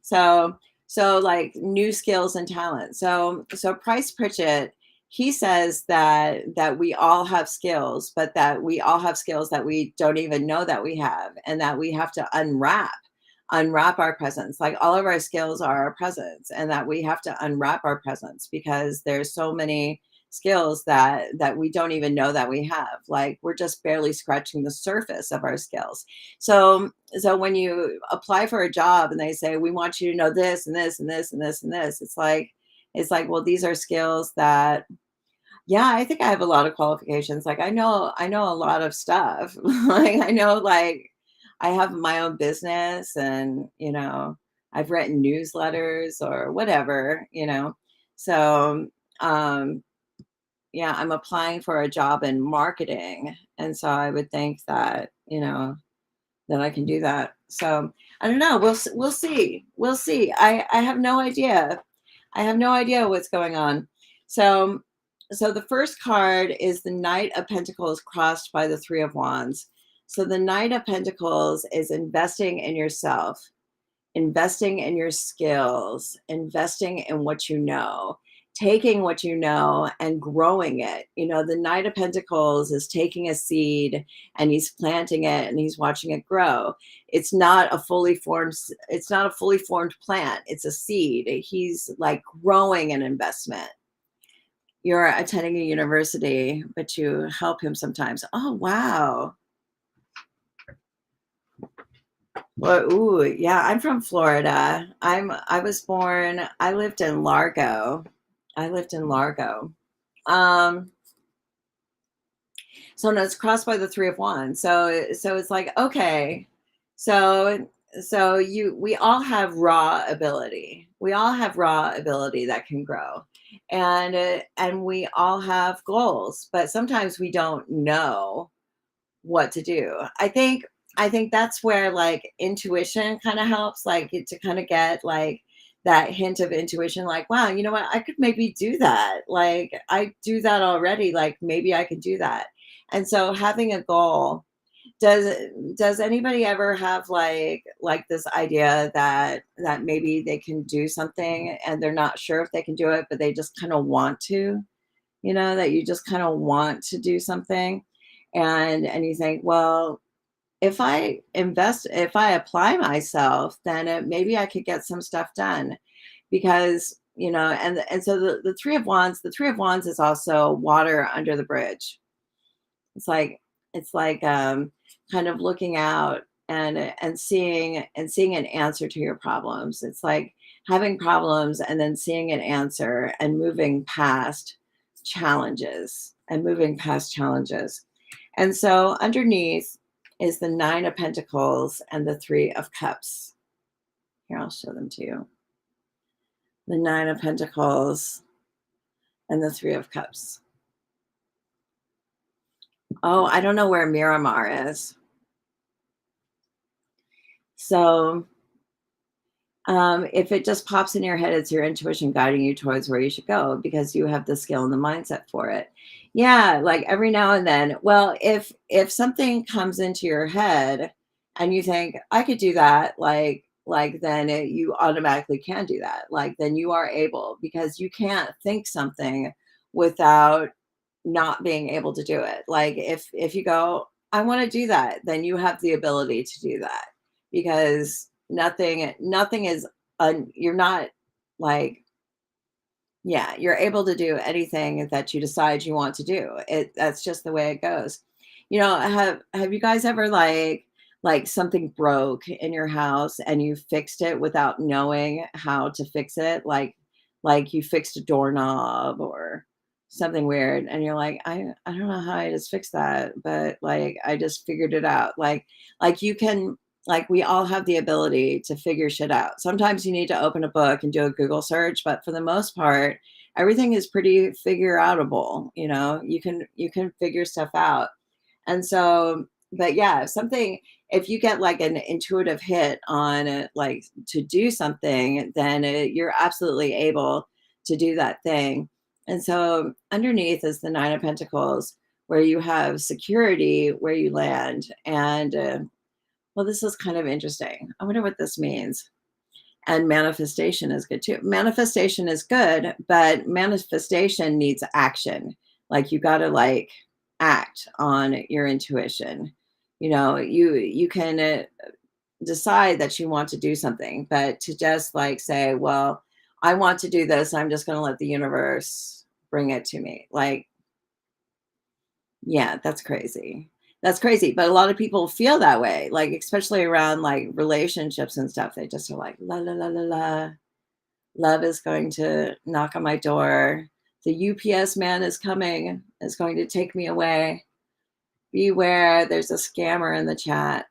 Speaker 1: so like new skills and talent. So Price Pritchett, he says that we all have skills, but that we all have skills that we don't even know that we have, and that we have to unwrap our presence. Like all of our skills are our presence, and that we have to unwrap our presence because there's so many skills that we don't even know that we have. Like we're just barely scratching the surface of our skills. So when you apply for a job and they say we want you to know this and this and this and this and this, it's like, well, these are skills that, yeah, I think I have a lot of qualifications. Like I know a lot of stuff. Like I know, like I have my own business, and I've written newsletters or whatever. So um yeah, I'm applying for a job in marketing, and so I would think that I can do that. So I don't know. We'll see. We'll see. I have no idea. I have no idea what's going on. So the first card is the Knight of Pentacles crossed by the Three of Wands. So the Knight of Pentacles is investing in yourself, investing in your skills, investing in what you know, taking what you know and growing it. The Knight of Pentacles is taking a seed and he's planting it and he's watching it grow. It's not a fully formed plant. It's a seed. He's like growing an investment. You're attending a university, but you help him sometimes. Oh, wow. Well, ooh, yeah, I'm from Florida. I lived in Largo. I lived in Largo. Um, so no, it's crossed by the Three of Wands. So it's like, okay. So we all have raw ability. We all have raw ability that can grow. And we all have goals, but sometimes we don't know what to do. I think that's where like intuition kind of helps, like to kind of get like that hint of intuition, like, wow, you know what, I could maybe do that. Like I do that already. Like maybe I could do that. And so having a goal, does does anybody ever have like this idea that maybe they can do something and they're not sure if they can do it, but they just kind of want to, that you just kind of want to do something, and you think, well, if I apply myself, then maybe I could get some stuff done, because and so the three of wands is also water under the bridge. It's like kind of looking out and seeing an answer to your problems. It's like having problems and then seeing an answer and moving past challenges. And so underneath is the Nine of Pentacles and the Three of Cups. Here, I'll show them to you. The Nine of Pentacles and the Three of Cups. Oh, I don't know where Miramar is. So if it just pops in your head, it's your intuition guiding you towards where you should go because you have the skill and the mindset for it. Yeah, like every now and then. Well, if something comes into your head and you think I could do that, like then you automatically can do that. Like then you are able, because you can't think something without not being able to do it. Like if you go, I want to do that, then you have the ability to do that, because nothing is you're not like, yeah, you're able to do anything that you decide you want to do. That's just the way it goes. Have you guys ever like something broke in your house and you fixed it without knowing how to fix it? Like like you fixed a doorknob or something weird, and you're like, I don't know how I just fixed that, but like I just figured it out. Like you can like we all have the ability to figure shit out. Sometimes you need to open a book and do a Google search, but for the most part, everything is pretty figure outable. You can figure stuff out. And so, but yeah, if you get like an intuitive hit on like to do something, then you're absolutely able to do that thing. And so, underneath is the Nine of Pentacles, where you have security where you land. And well, this is kind of interesting. I wonder what this means. And manifestation is good too. Manifestation is good, but manifestation needs action. Like you got to like act on your intuition. You can decide that you want to do something, but to just like say, well, I want to do this, I'm just going to let the universe bring it to me. Like, yeah, that's crazy. That's crazy. But a lot of people feel that way, like especially around like relationships and stuff. They just are like, la la la la la. Love is going to knock on my door. The UPS man is going to take me away. Beware, there's a scammer in the chat.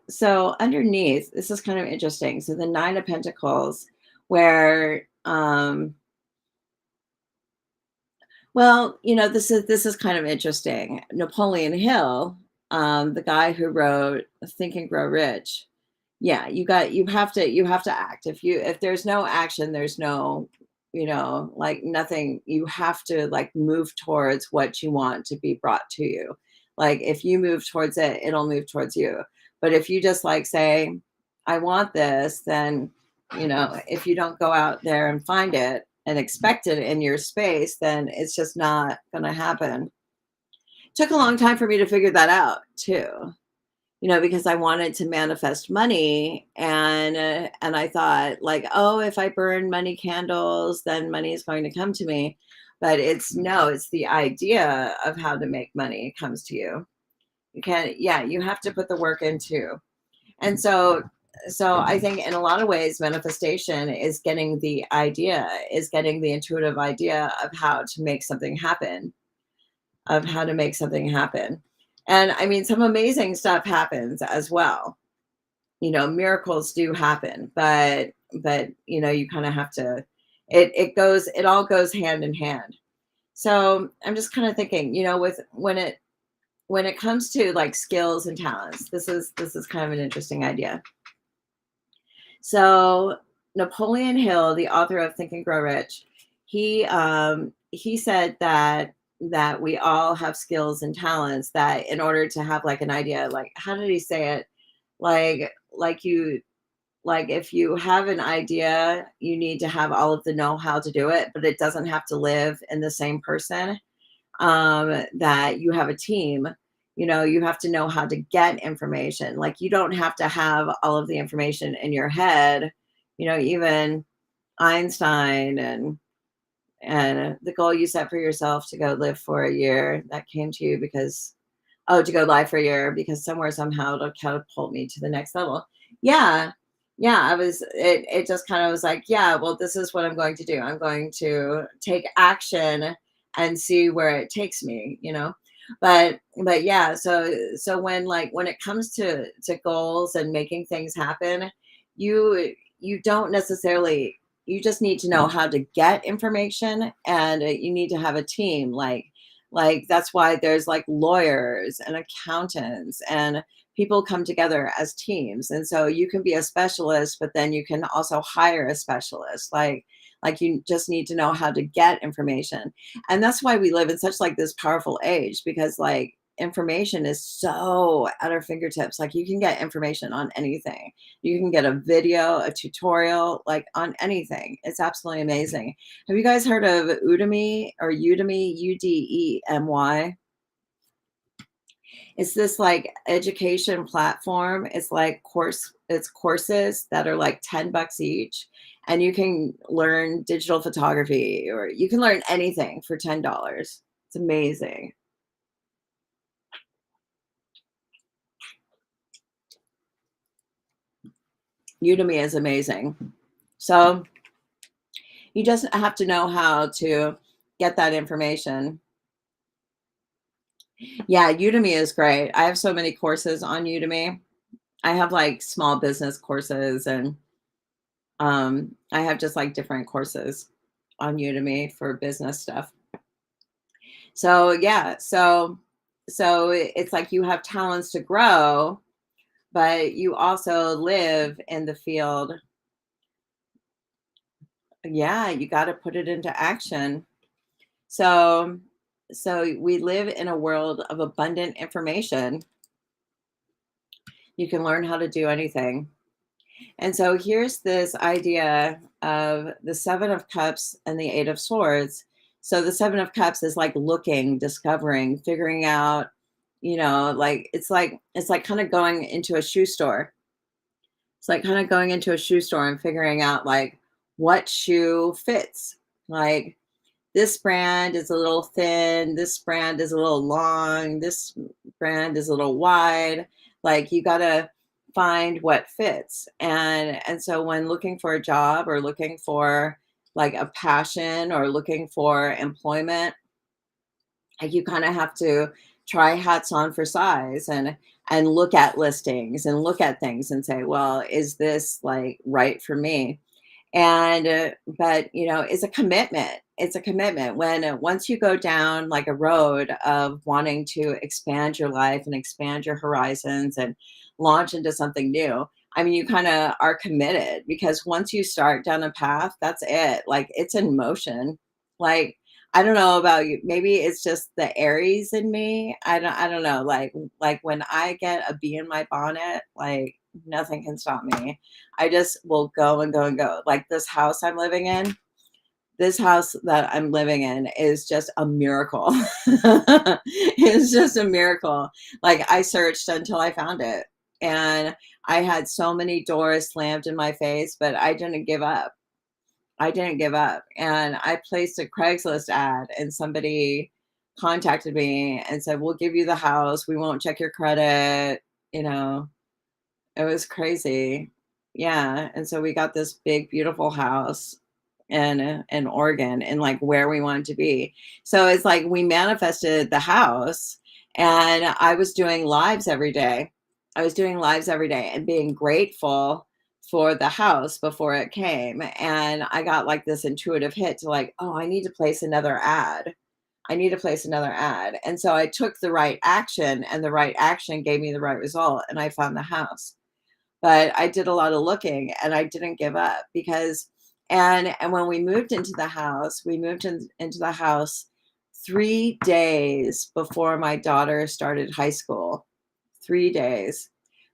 Speaker 1: So underneath, this is kind of interesting. So the Nine of Pentacles, where well, this is kind of interesting. Napoleon Hill, the guy who wrote Think and Grow Rich. Yeah, you have to act. If there's no action, there's no, like nothing. You have to like move towards what you want to be brought to you. Like if you move towards it, it'll move towards you. But if you just like say, I want this, then if you don't go out there and find it and expect it in your space, then it's just not going to happen. Took a long time for me to figure that out too, because I wanted to manifest money, and I thought like, oh, if I burn money candles, then money is going to come to me. But it's the idea of how to make money comes to you. You have to put the work into. And so I think in a lot of ways, manifestation is getting the intuitive idea of how to make something happen, And I mean, some amazing stuff happens as well. Miracles do happen, but you kind of have to, it all goes hand in hand. So I'm just kind of thinking, with when it comes to like skills and talents, this is kind of an interesting idea. So Napoleon Hill, the author of Think and Grow Rich, he said that we all have skills and talents, that in order to have like an idea, like how did he say it? Like if you have an idea, you need to have all of the know-how to do it, but it doesn't have to live in the same person. That you have a team. You have to know how to get information. Like you don't have to have all of the information in your head. Even Einstein and the goal you set for yourself to go live for a year, that came to you because, to go live for a year because somewhere somehow it'll catapult me to the next level. Yeah. Yeah, it just kind of was like, yeah, well, this is what I'm going to do. I'm going to take action and see where it takes me. But yeah, so when it comes to goals and making things happen, you don't necessarily, you just need to know how to get information, and you need to have a team. Like that's why there's like lawyers and accountants, and people come together as teams. And so you can be a specialist, but then you can also hire a specialist. Like you just need to know how to get information. And that's why we live in such like this powerful age, because like information is so at our fingertips. Like you can get information on anything. You can get a video, a tutorial, like on anything. It's absolutely amazing. Have you guys heard of Udemy or Udemy, Udemy? It's this like education platform. It's courses that are like $10 each, and you can learn digital photography, or you can learn anything for $10. It's amazing. Udemy is amazing. So you just have to know how to get that information. Yeah, Udemy is great. I have so many courses on Udemy. I have like small business courses, and I have just like different courses on Udemy for business stuff. So yeah, so it's like you have talents to grow, but you also live in the field. Yeah, you got to put it into action. So so we live in a world of abundant information. You can learn how to do anything. And so here's this idea of the 7 of cups and the 8 of swords. So the 7 of cups is like looking, discovering, figuring out, like it's like kind of going into a shoe store. It's like kind of going into a shoe store and figuring out like what shoe fits. Like this brand is a little thin, this brand is a little long, this brand is a little wide. Like you got to find what fits. And so when looking for a job or looking for like a passion or looking for employment, like you kind of have to try hats on for size and look at listings and look at things and say, well, is this like right for me? And but it's a commitment. It's a commitment when once you go down like a road of wanting to expand your life and expand your horizons and launch into something new. I mean, you kind of are committed because once you start down a path, that's it. Like it's in motion. Like I don't know about you, maybe it's just the Aries in me. I don't know. Like when I get a bee in my bonnet, like nothing can stop me. I just will go and go and go. Like this house that I'm living in is just a miracle. It's just a miracle. Like I searched until I found it. And I had so many doors slammed in my face, but I didn't give up. I didn't give up. And I placed a Craigslist ad, and somebody contacted me and said, "We'll give you the house. We won't check your credit." You know, it was crazy. Yeah, and so we got this big, beautiful house in Oregon and, like, where we wanted to be. So it's like we manifested the house, and I was doing lives every day. I was doing lives every day and being grateful for the house before it came, and I got, like, this intuitive hit to, like, "Oh, I need to place another ad. I need to place another ad." And so I took the right action, and the right action gave me the right result, and I found the house. But I did a lot of looking and I didn't give up because and when we moved into the house, we moved into the house 3 days before my daughter started high school. 3 days.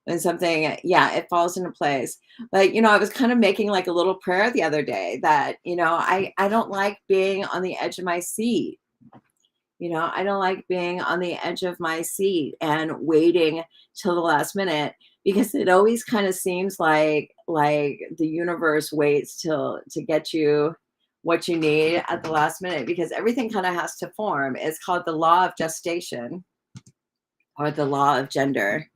Speaker 1: And something, yeah, it falls into place. But, I was kind of making like a little prayer the other day that, I don't like being on the edge of my seat. I don't like being on the edge of my seat and waiting till the last minute because it always kind of seems like the universe waits till to get you what you need at the last minute because everything kind of has to form. It's called the law of gestation or the law of gender.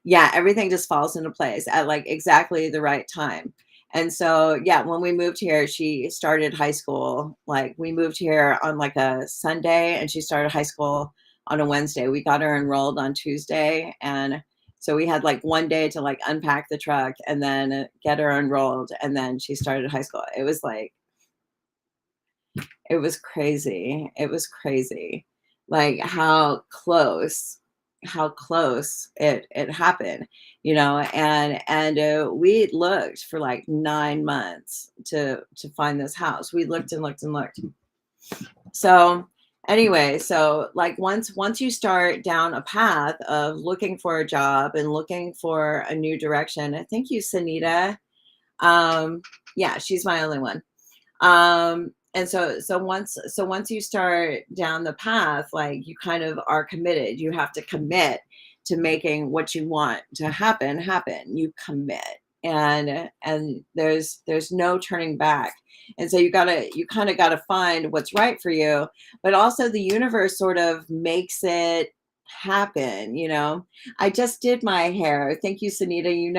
Speaker 1: Yeah, everything just falls into place at like exactly the right time. And so, yeah, when we moved here, she started high school. Like we moved here on like a Sunday and she started high school on a Wednesday. We got her enrolled on Tuesday. And so we had like one day to like unpack the truck and then get her enrolled. And then she started high school. It was crazy. It was crazy. Like how close it happened, and we looked for like 9 months to find this house. We looked and looked and looked. So anyway, so like once you start down a path of looking for a job and looking for a new direction, thank you, Sanita. Um, yeah, she's my only one. And so once you start down the path, like you kind of are committed. You have to commit to making what you want to happen. You commit. And there's no turning back. And so you kind of gotta find what's right for you, but also the universe sort of makes it happen. I just did my hair. Thank you, Sunita. You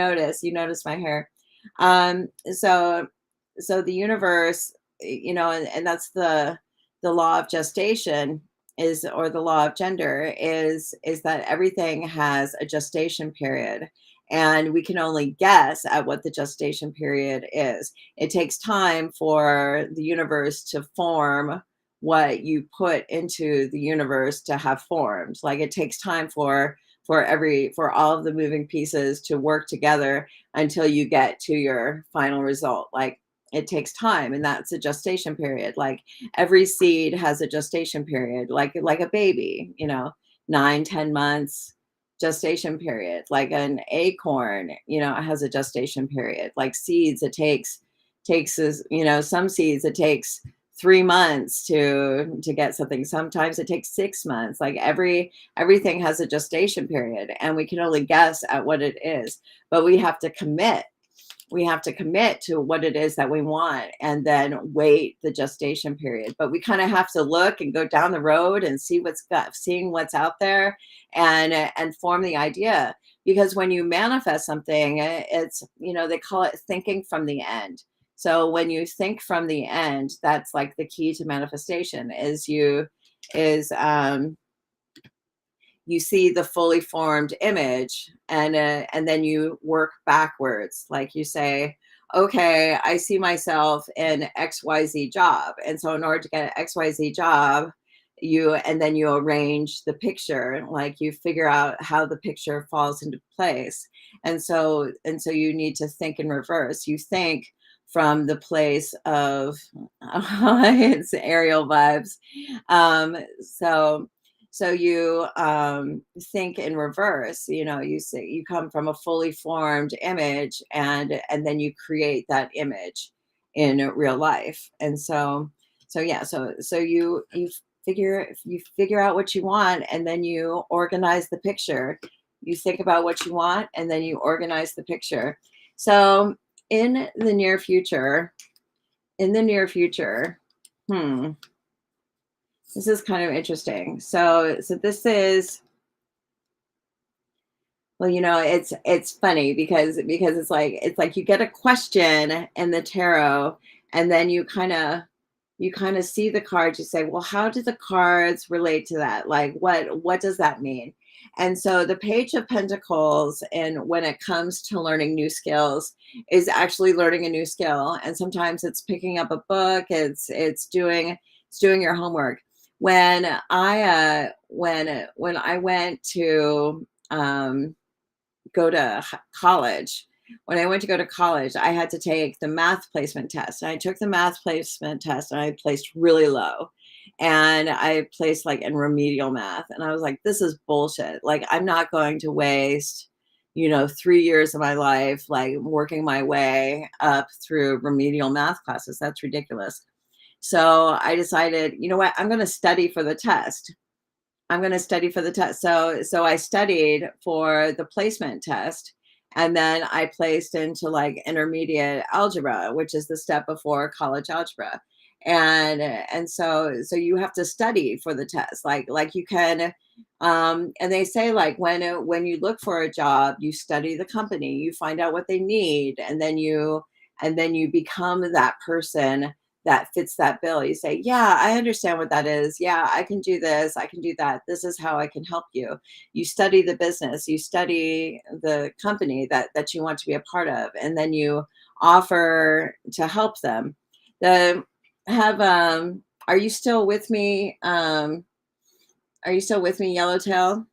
Speaker 1: noticed my hair. So so the universe, and that's the law of gestation is, or the law of gender is that everything has a gestation period, and we can only guess at what the gestation period is. It takes time for the universe to form what you put into the universe to have formed. Like, it takes time for all of the moving pieces to work together until you get to your final result. Like, it takes time, and that's a gestation period. Like, every seed has a gestation period, like a baby, 9, 10 months gestation period. Like an acorn, has a gestation period. Like seeds, it takes some seeds it takes 3 months to get something. Sometimes it takes 6 months. Like, everything has a gestation period, and we can only guess at what it is, but we have to commit to what it is that we want, and then wait the gestation period. But we kind of have to look and go down the road and seeing what's out there, and form the idea. Because when you manifest something, it's, they call it thinking from the end. So when you think from the end, that's like the key to manifestation. Is you see the fully formed image, and then you work backwards. Like, you say, okay, I see myself in XYZ job, and so in order to get an XYZ job, you arrange the picture. Like, you figure out how the picture falls into place. And so you need to think in reverse. You think from the place of it's aerial vibes. So you think in reverse. You say you come from a fully formed image, and then you create that image in real life. And so yeah, so you figure out what you want, and then you organize the picture. You think about what you want, and then you organize the picture. So in the near future, hmm this is kind of interesting. So this is, well, it's funny, because it's like you get a question in the tarot, and then you kind of see the cards. You say, well, how do the cards relate to that? Like, what does that mean? And so the Page of Pentacles, and when it comes to learning new skills, is actually learning a new skill. And sometimes it's picking up a book. It's doing your homework. When I went to go to college. When I went to go to college, I had to take the math placement test. And I took the math placement test, and I placed really low. And I placed like in remedial math. And I was like, this is bullshit. Like, I'm not going to waste, 3 years of my life, like, working my way up through remedial math classes. That's ridiculous. So I decided, you know what? I'm going to study for the test. I'm going to study for the test. So I studied for the placement test, and then I placed into like intermediate algebra, which is the step before college algebra. And so you have to study for the test. Like you can, and they say, like, when you look for a job, you study the company, you find out what they need, and then you become that person that fits that bill. You say, yeah, I understand what that is. Yeah, I can do this. I can do that. This is how I can help you. You study the business, you study the company that you want to be a part of, and then you offer to help them. The have Are you still with me? Are you still with me, Yellowtail?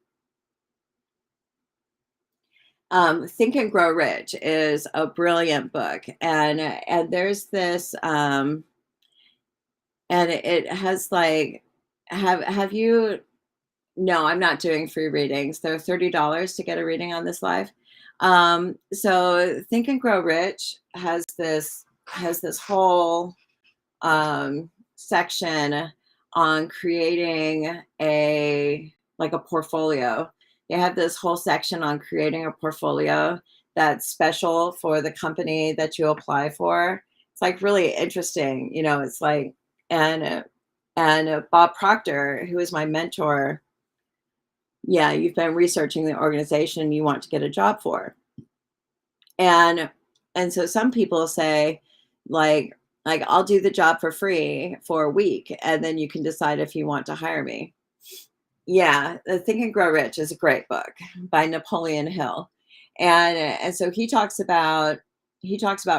Speaker 1: Think and Grow Rich is a brilliant book, and there's this, and it has like, have you? No, I'm not doing free readings. They're $30 to get a reading on this live. So Think and Grow Rich has this whole section on creating a portfolio. They have this whole section on creating a portfolio that's special for the company that you apply for. It's like really interesting. It's like, and Bob Proctor, who is my mentor. Yeah, you've been researching the organization you want to get a job for. And so some people say, Like I'll do the job for free for a week, and then you can decide if you want to hire me. Yeah, the Think and Grow Rich is a great book by Napoleon Hill. And so he talks about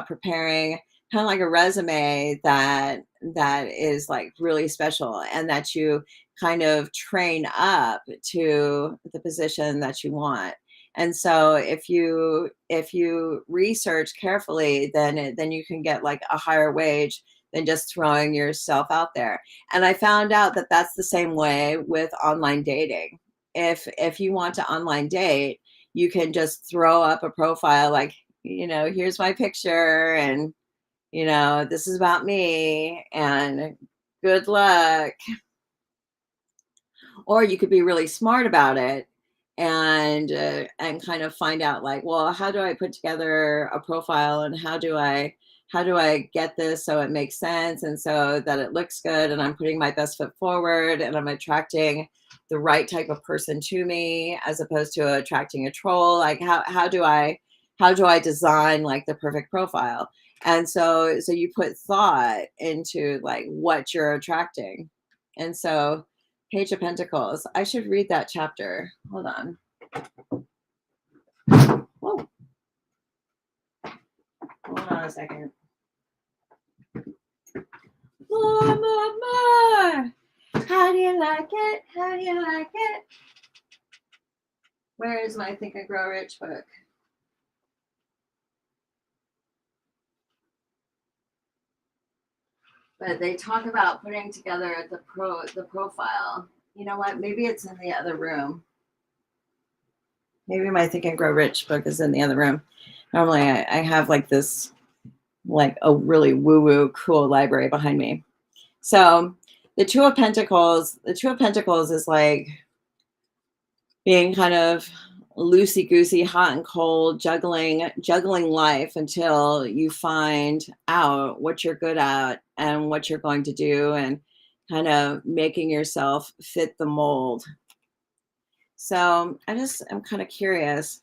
Speaker 1: preparing kind of like a resume that is like really special, and that you kind of train up to the position that you want. And so if you research carefully, then you can get like a higher wage than just throwing yourself out there. And I found out that that's the same way with online dating. If you want to online date, you can just throw up a profile like, here's my picture, and this is about me, and good luck. Or you could be really smart about it, and kind of find out like, well, how do I put together a profile, and how do I get this so it makes sense, and so that it looks good, and I'm putting my best foot forward, and I'm attracting the right type of person to me, as opposed to attracting a troll. Like, how do I design like the perfect profile? And so you put thought into like what you're attracting. And so Page of Pentacles, I should read that chapter. Hold on. Whoa. Hold on a second. More. How do you like it? How do you like it? Where is my Think and Grow Rich book? But they talk about putting together the profile. You know what? Maybe it's in the other room. Maybe my Think and Grow Rich book is in the other room. Normally I have like this, like a really woo-woo cool library behind me. So the Two of Pentacles is like being kind of loosey goosey, hot and cold, juggling life until you find out what you're good at and what you're going to do, and kind of making yourself fit the mold. So I'm kind of curious,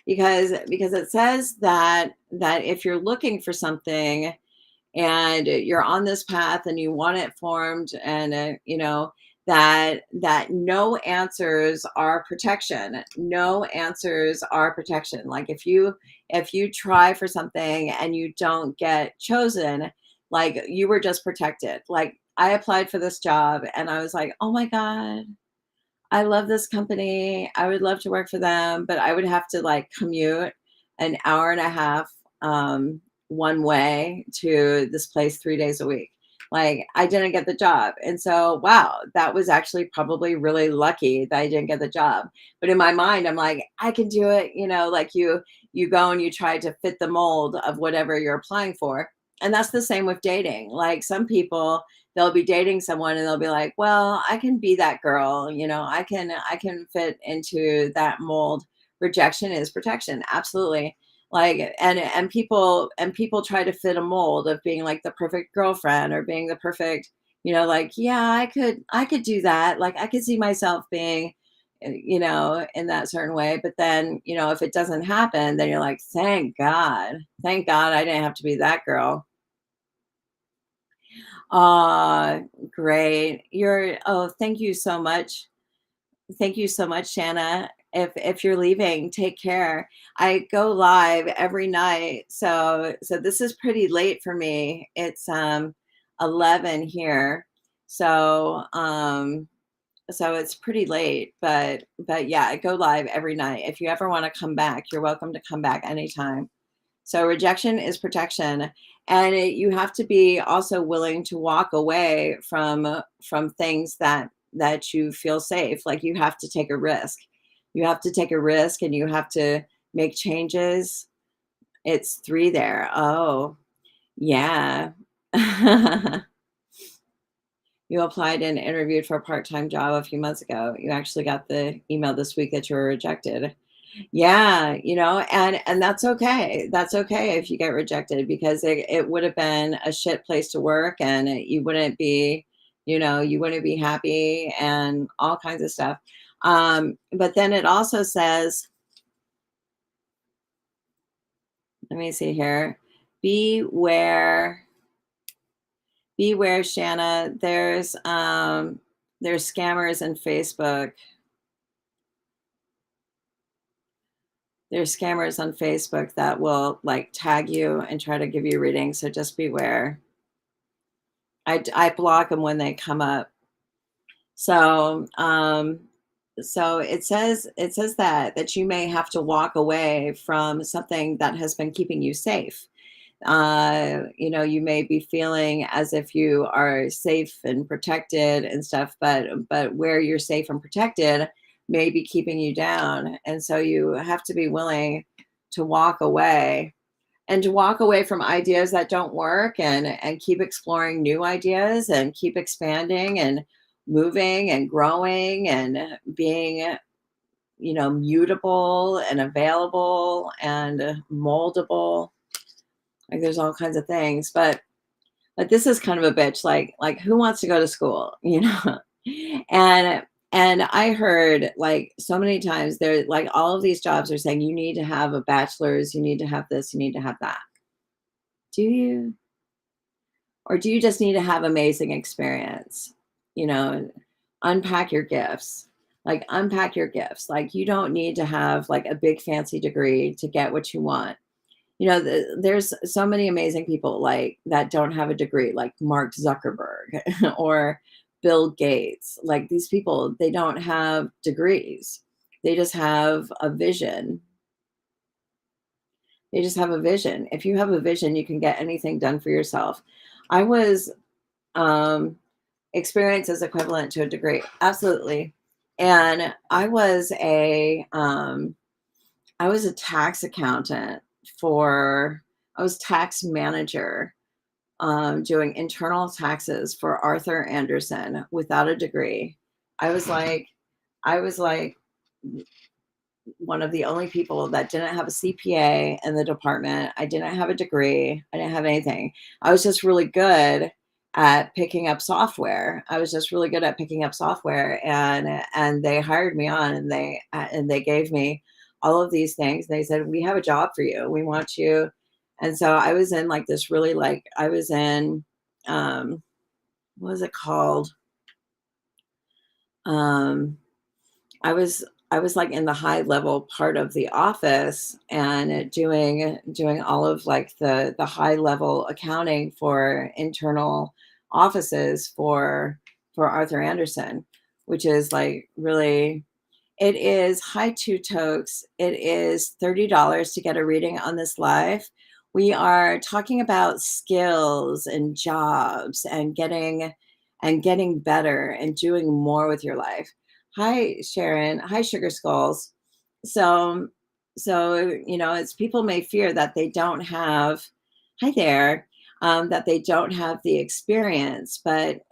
Speaker 1: because it says that if you're looking for something and you're on this path and you want it formed, and that no answers are protection. No answers are protection. Like if you try for something and you don't get chosen, like you were just protected. Like I applied for this job and I was like, oh my god, I love this company, I would love to work for them, but I would have to like commute an hour and a half, one way to this place 3 days a week. Like I didn't get the job. And so, wow, that was actually probably really lucky that I didn't get the job. But in my mind, I'm like, I can do it. Like you go and you try to fit the mold of whatever you're applying for. And that's the same with dating. Like some people, they'll be dating someone and they'll be like, well, I can be that girl, I can fit into that mold. Rejection is protection, absolutely. Like and people try to fit a mold of being like the perfect girlfriend, or being the perfect, like, yeah, I could do that. Like I could see myself being, in that certain way. But then, if it doesn't happen, then you're like, thank God I didn't have to be that girl. Ah, great. Thank you so much. Thank you so much, Shanna. If you're leaving, take care. I go live every night. So this is pretty late for me. It's 11 here. So it's pretty late, but yeah, I go live every night. If you ever want to come back, you're welcome to come back anytime. So rejection is protection, and you have to be also willing to walk away from things that you feel safe. Like you have to take a risk. You have to take a risk, and you have to make changes. It's 3 there. Oh, yeah. You applied and interviewed for a part-time job a few months ago. You actually got the email this week that you were rejected. Yeah, and that's okay. That's okay if you get rejected, because it would have been a shit place to work, and you wouldn't be happy, and all kinds of stuff. But then it also says, let me see here. Beware, beware, Shanna. There's scammers in Facebook. There's scammers on Facebook that will like tag you and try to give you readings. So just beware. I block them when they come up. So, so it says that you may have to walk away from something that has been keeping you safe. You may be feeling as if you are safe and protected and stuff, but where you're safe and protected may be keeping you down, and so you have to be willing to walk away and to walk away from ideas that don't work and keep exploring new ideas and keep expanding and moving and growing and being mutable and available and moldable. Like there's all kinds of things, but this is kind of a bitch. Like who wants to go to school, and I heard like so many times there, like all of these jobs are saying you need to have a bachelor's, you need to have this, you need to have that. Do you? Or do you just need to have amazing experience? You know, unpack your gifts. Like unpack your gifts. Like you don't need to have like a big fancy degree to get what you want. There's so many amazing people like that don't have a degree, like Mark Zuckerberg or Bill Gates. Like these people, they don't have degrees. They just have a vision. They just have a vision. If you have a vision, you can get anything done for yourself. I was um, experience is equivalent to a degree, absolutely. And I was a tax accountant for I was tax manager doing internal taxes for Arthur Anderson without a degree. I was like I was like one of the only people that didn't have a CPA in the department. I didn't have a degree. I didn't have anything. I was just really good at picking up software. I was just really good at picking up software, and they hired me on, and they gave me all of these things. They said, "We have a job for you. We want you." And so I was in like this really like I was in what was it called? Um I was like in the high level part of the office and doing all of like the high level accounting for internal offices for Arthur Anderson, which is like really it is high two tokes. It is $30 to get a reading on this live. We are talking about skills and jobs and getting better and doing more with your life. Hi, Sharon. Hi, Sugar Skulls. So, it's people may fear that they don't have, hi there, that they don't have the experience,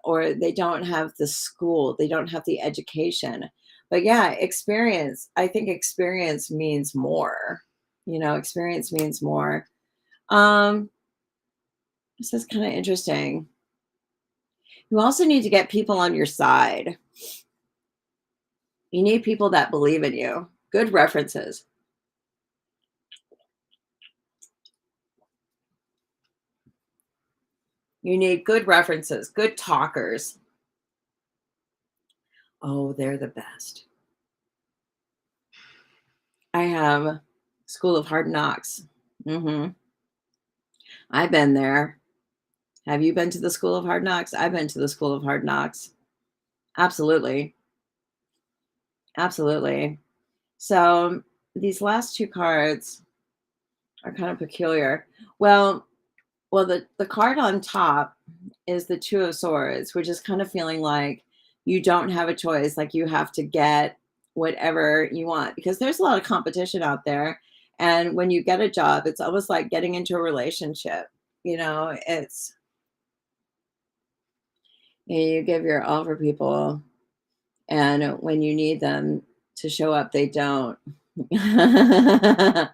Speaker 1: or they don't have the school, they don't have the education. But yeah, experience, I think experience means more. Experience means more. Um, this is kind of interesting. You also need to get people on your side. You need people that believe in you. Good references. You need good references, good talkers. Oh, they're the best. I have School of Hard Knocks. I've been there. Have you been to the School of Hard Knocks? I've been to the School of Hard Knocks. Absolutely. Absolutely. So these last two cards are kind of peculiar. Well, the card on top is the Two of Swords, which is kind of feeling like you don't have a choice, like you have to get whatever you want because there's a lot of competition out there. And when you get a job, it's almost like getting into a relationship. It's you give your all for people, and when you need them to show up, they don't. Yeah,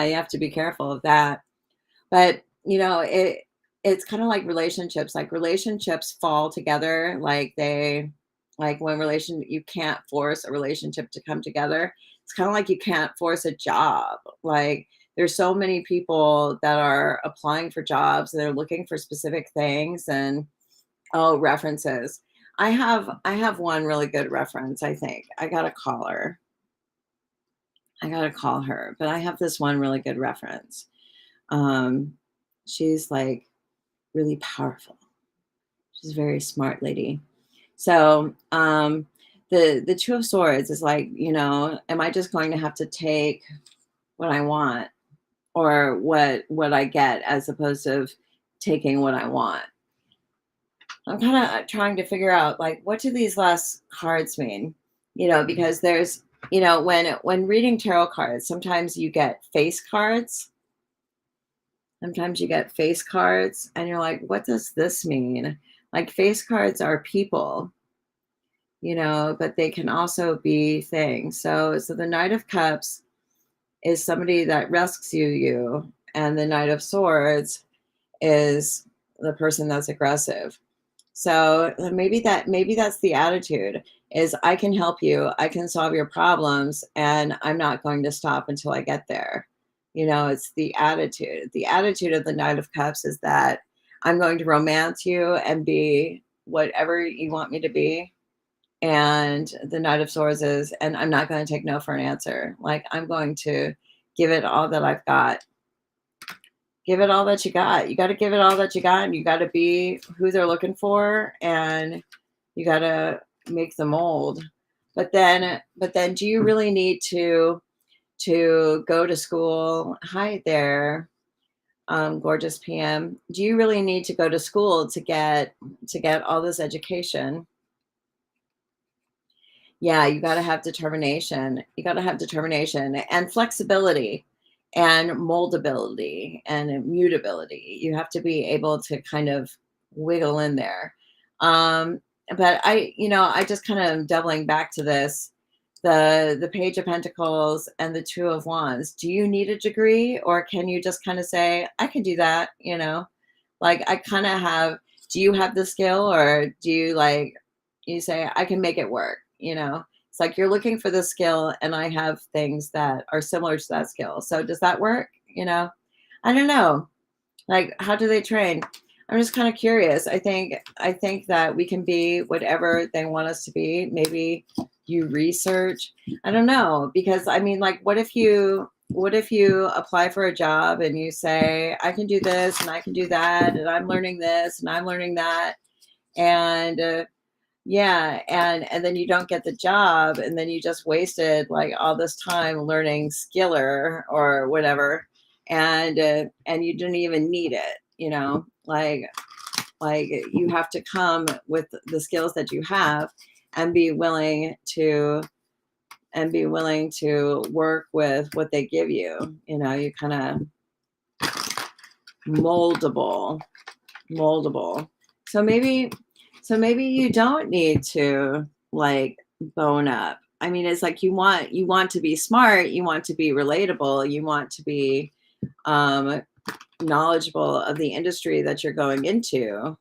Speaker 1: you have to be careful of that. But it's kind of like relationships fall together like when relation you can't force a relationship to come together. It's kind of like you can't force a job. Like there's so many people that are applying for jobs and they're looking for specific things. And oh, references. I have one really good reference, I think. I gotta call her. I gotta call her, but I have this one really good reference. Um, she's like really powerful. She's a very smart lady. So the Two of Swords is like, am I just going to have to take what I want or what I get as opposed to taking what I want? I'm kind of trying to figure out like what do these last cards mean? Because there's, when reading tarot cards, sometimes you get face cards. Sometimes you get face cards and you're like, what does this mean? Like face cards are people, but they can also be things. So the Knight of Cups is somebody that rescues you, and the Knight of Swords is the person that's aggressive. So maybe that's the attitude is I can help you, I can solve your problems, and I'm not going to stop until I get there. It's the attitude. The attitude of the Knight of Cups is that I'm going to romance you and be whatever you want me to be. And the Knight of Swords is, and I'm not going to take no for an answer. Like I'm going to give it all that I've got. Give it all that you got. You got to give it all that you got, and you got to be who they're looking for, and you got to make the mold. But then, do you really need to go to school? Hi there, gorgeous PM. Do you really need to go to school to get all this education? Yeah, you got to have determination. You got to have determination and flexibility and moldability and immutability. You have to be able to kind of wiggle in there. But I just kind of doubling back to this, the Page of Pentacles and the Two of Wands. Do you need a degree, or can you just kind of say, I can do that? Like I kind of have, do you have the skill, or do you like, you say, I can make it work? It's like you're looking for the skill, and I have things that are similar to that skill. So does that work? I don't know. Like, how do they train? I'm just kind of curious. I think that we can be whatever they want us to be. Maybe you research. I don't know, because I mean, like, what if you apply for a job and you say, I can do this and I can do that, and I'm learning this and I'm learning that, and yeah, and then you don't get the job, and then you just wasted like all this time learning Skiller or whatever, and you didn't even need it, like you have to come with the skills that you have and be willing to work with what they give you. You kind of moldable. So maybe you don't need to like bone up. I mean, it's like you want to be smart, you want to be relatable, you want to be knowledgeable of the industry that you're going into,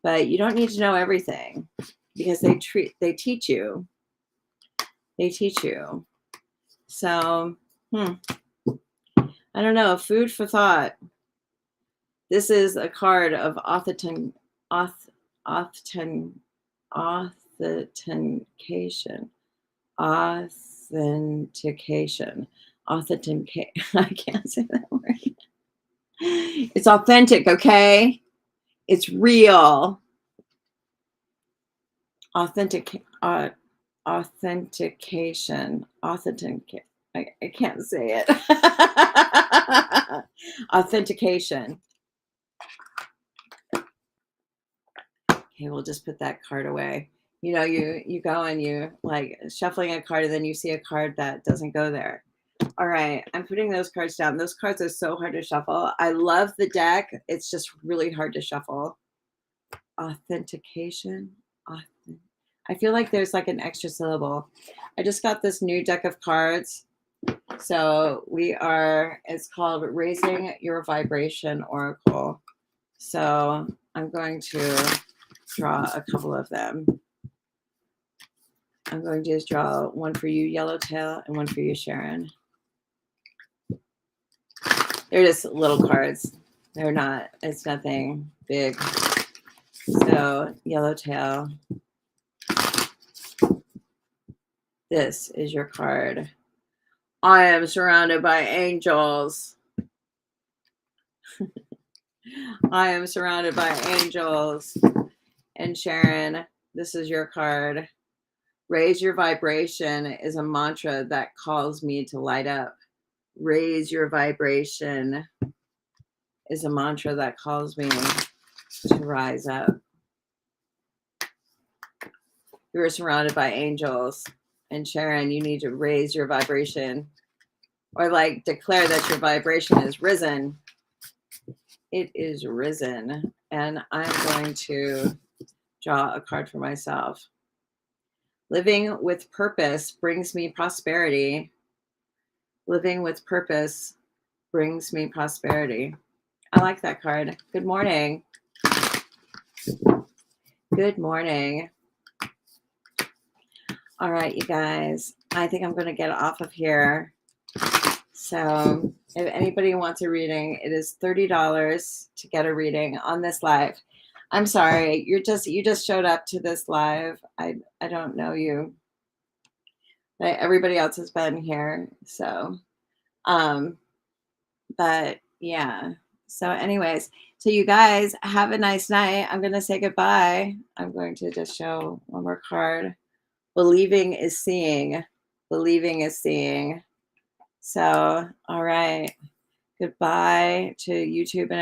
Speaker 1: but you don't need to know everything, because they teach you. So I don't know. Food for thought. This is a card of authentication. Authentication. I can't say that word. It's authentic, okay? It's real. Authentication. I can't say it. Authentication. Okay, we'll just put that card away. You go and you like shuffling a card, and then you see a card that doesn't go there. All right, I'm putting those cards down. Those cards are so hard to shuffle. I love the deck. It's just really hard to shuffle. Authentication. I feel like there's like an extra syllable. I just got this new deck of cards. So it's called Raising Your Vibration Oracle. So I'm going to draw a couple of them. I'm going to just draw one for you, Yellowtail, and one for you, Sharon. They're just little cards. They're not, it's nothing big. So, Yellowtail, this is your card. I am surrounded by angels. I am surrounded by angels. And Sharon, this is your card. Raise your vibration is a mantra that calls me to light up. Raise your vibration is a mantra that calls me to rise up. You are surrounded by angels. And Sharon, you need to raise your vibration, or like declare that your vibration is risen. It is risen. And I'm going to draw a card for myself. Living with purpose brings me prosperity. Living with purpose brings me prosperity. I like that card. Good morning. Good morning. All right, you guys. I think I'm going to get off of here. So if anybody wants a reading, it is $30 to get a reading on this live. I'm sorry, you just showed up to this live. I don't know you. But everybody else has been here. So but yeah. So anyways, so you guys have a nice night. I'm going to say goodbye. I'm going to just show one more card. Believing is seeing. Believing is seeing. So, all right. Goodbye to YouTube and everything.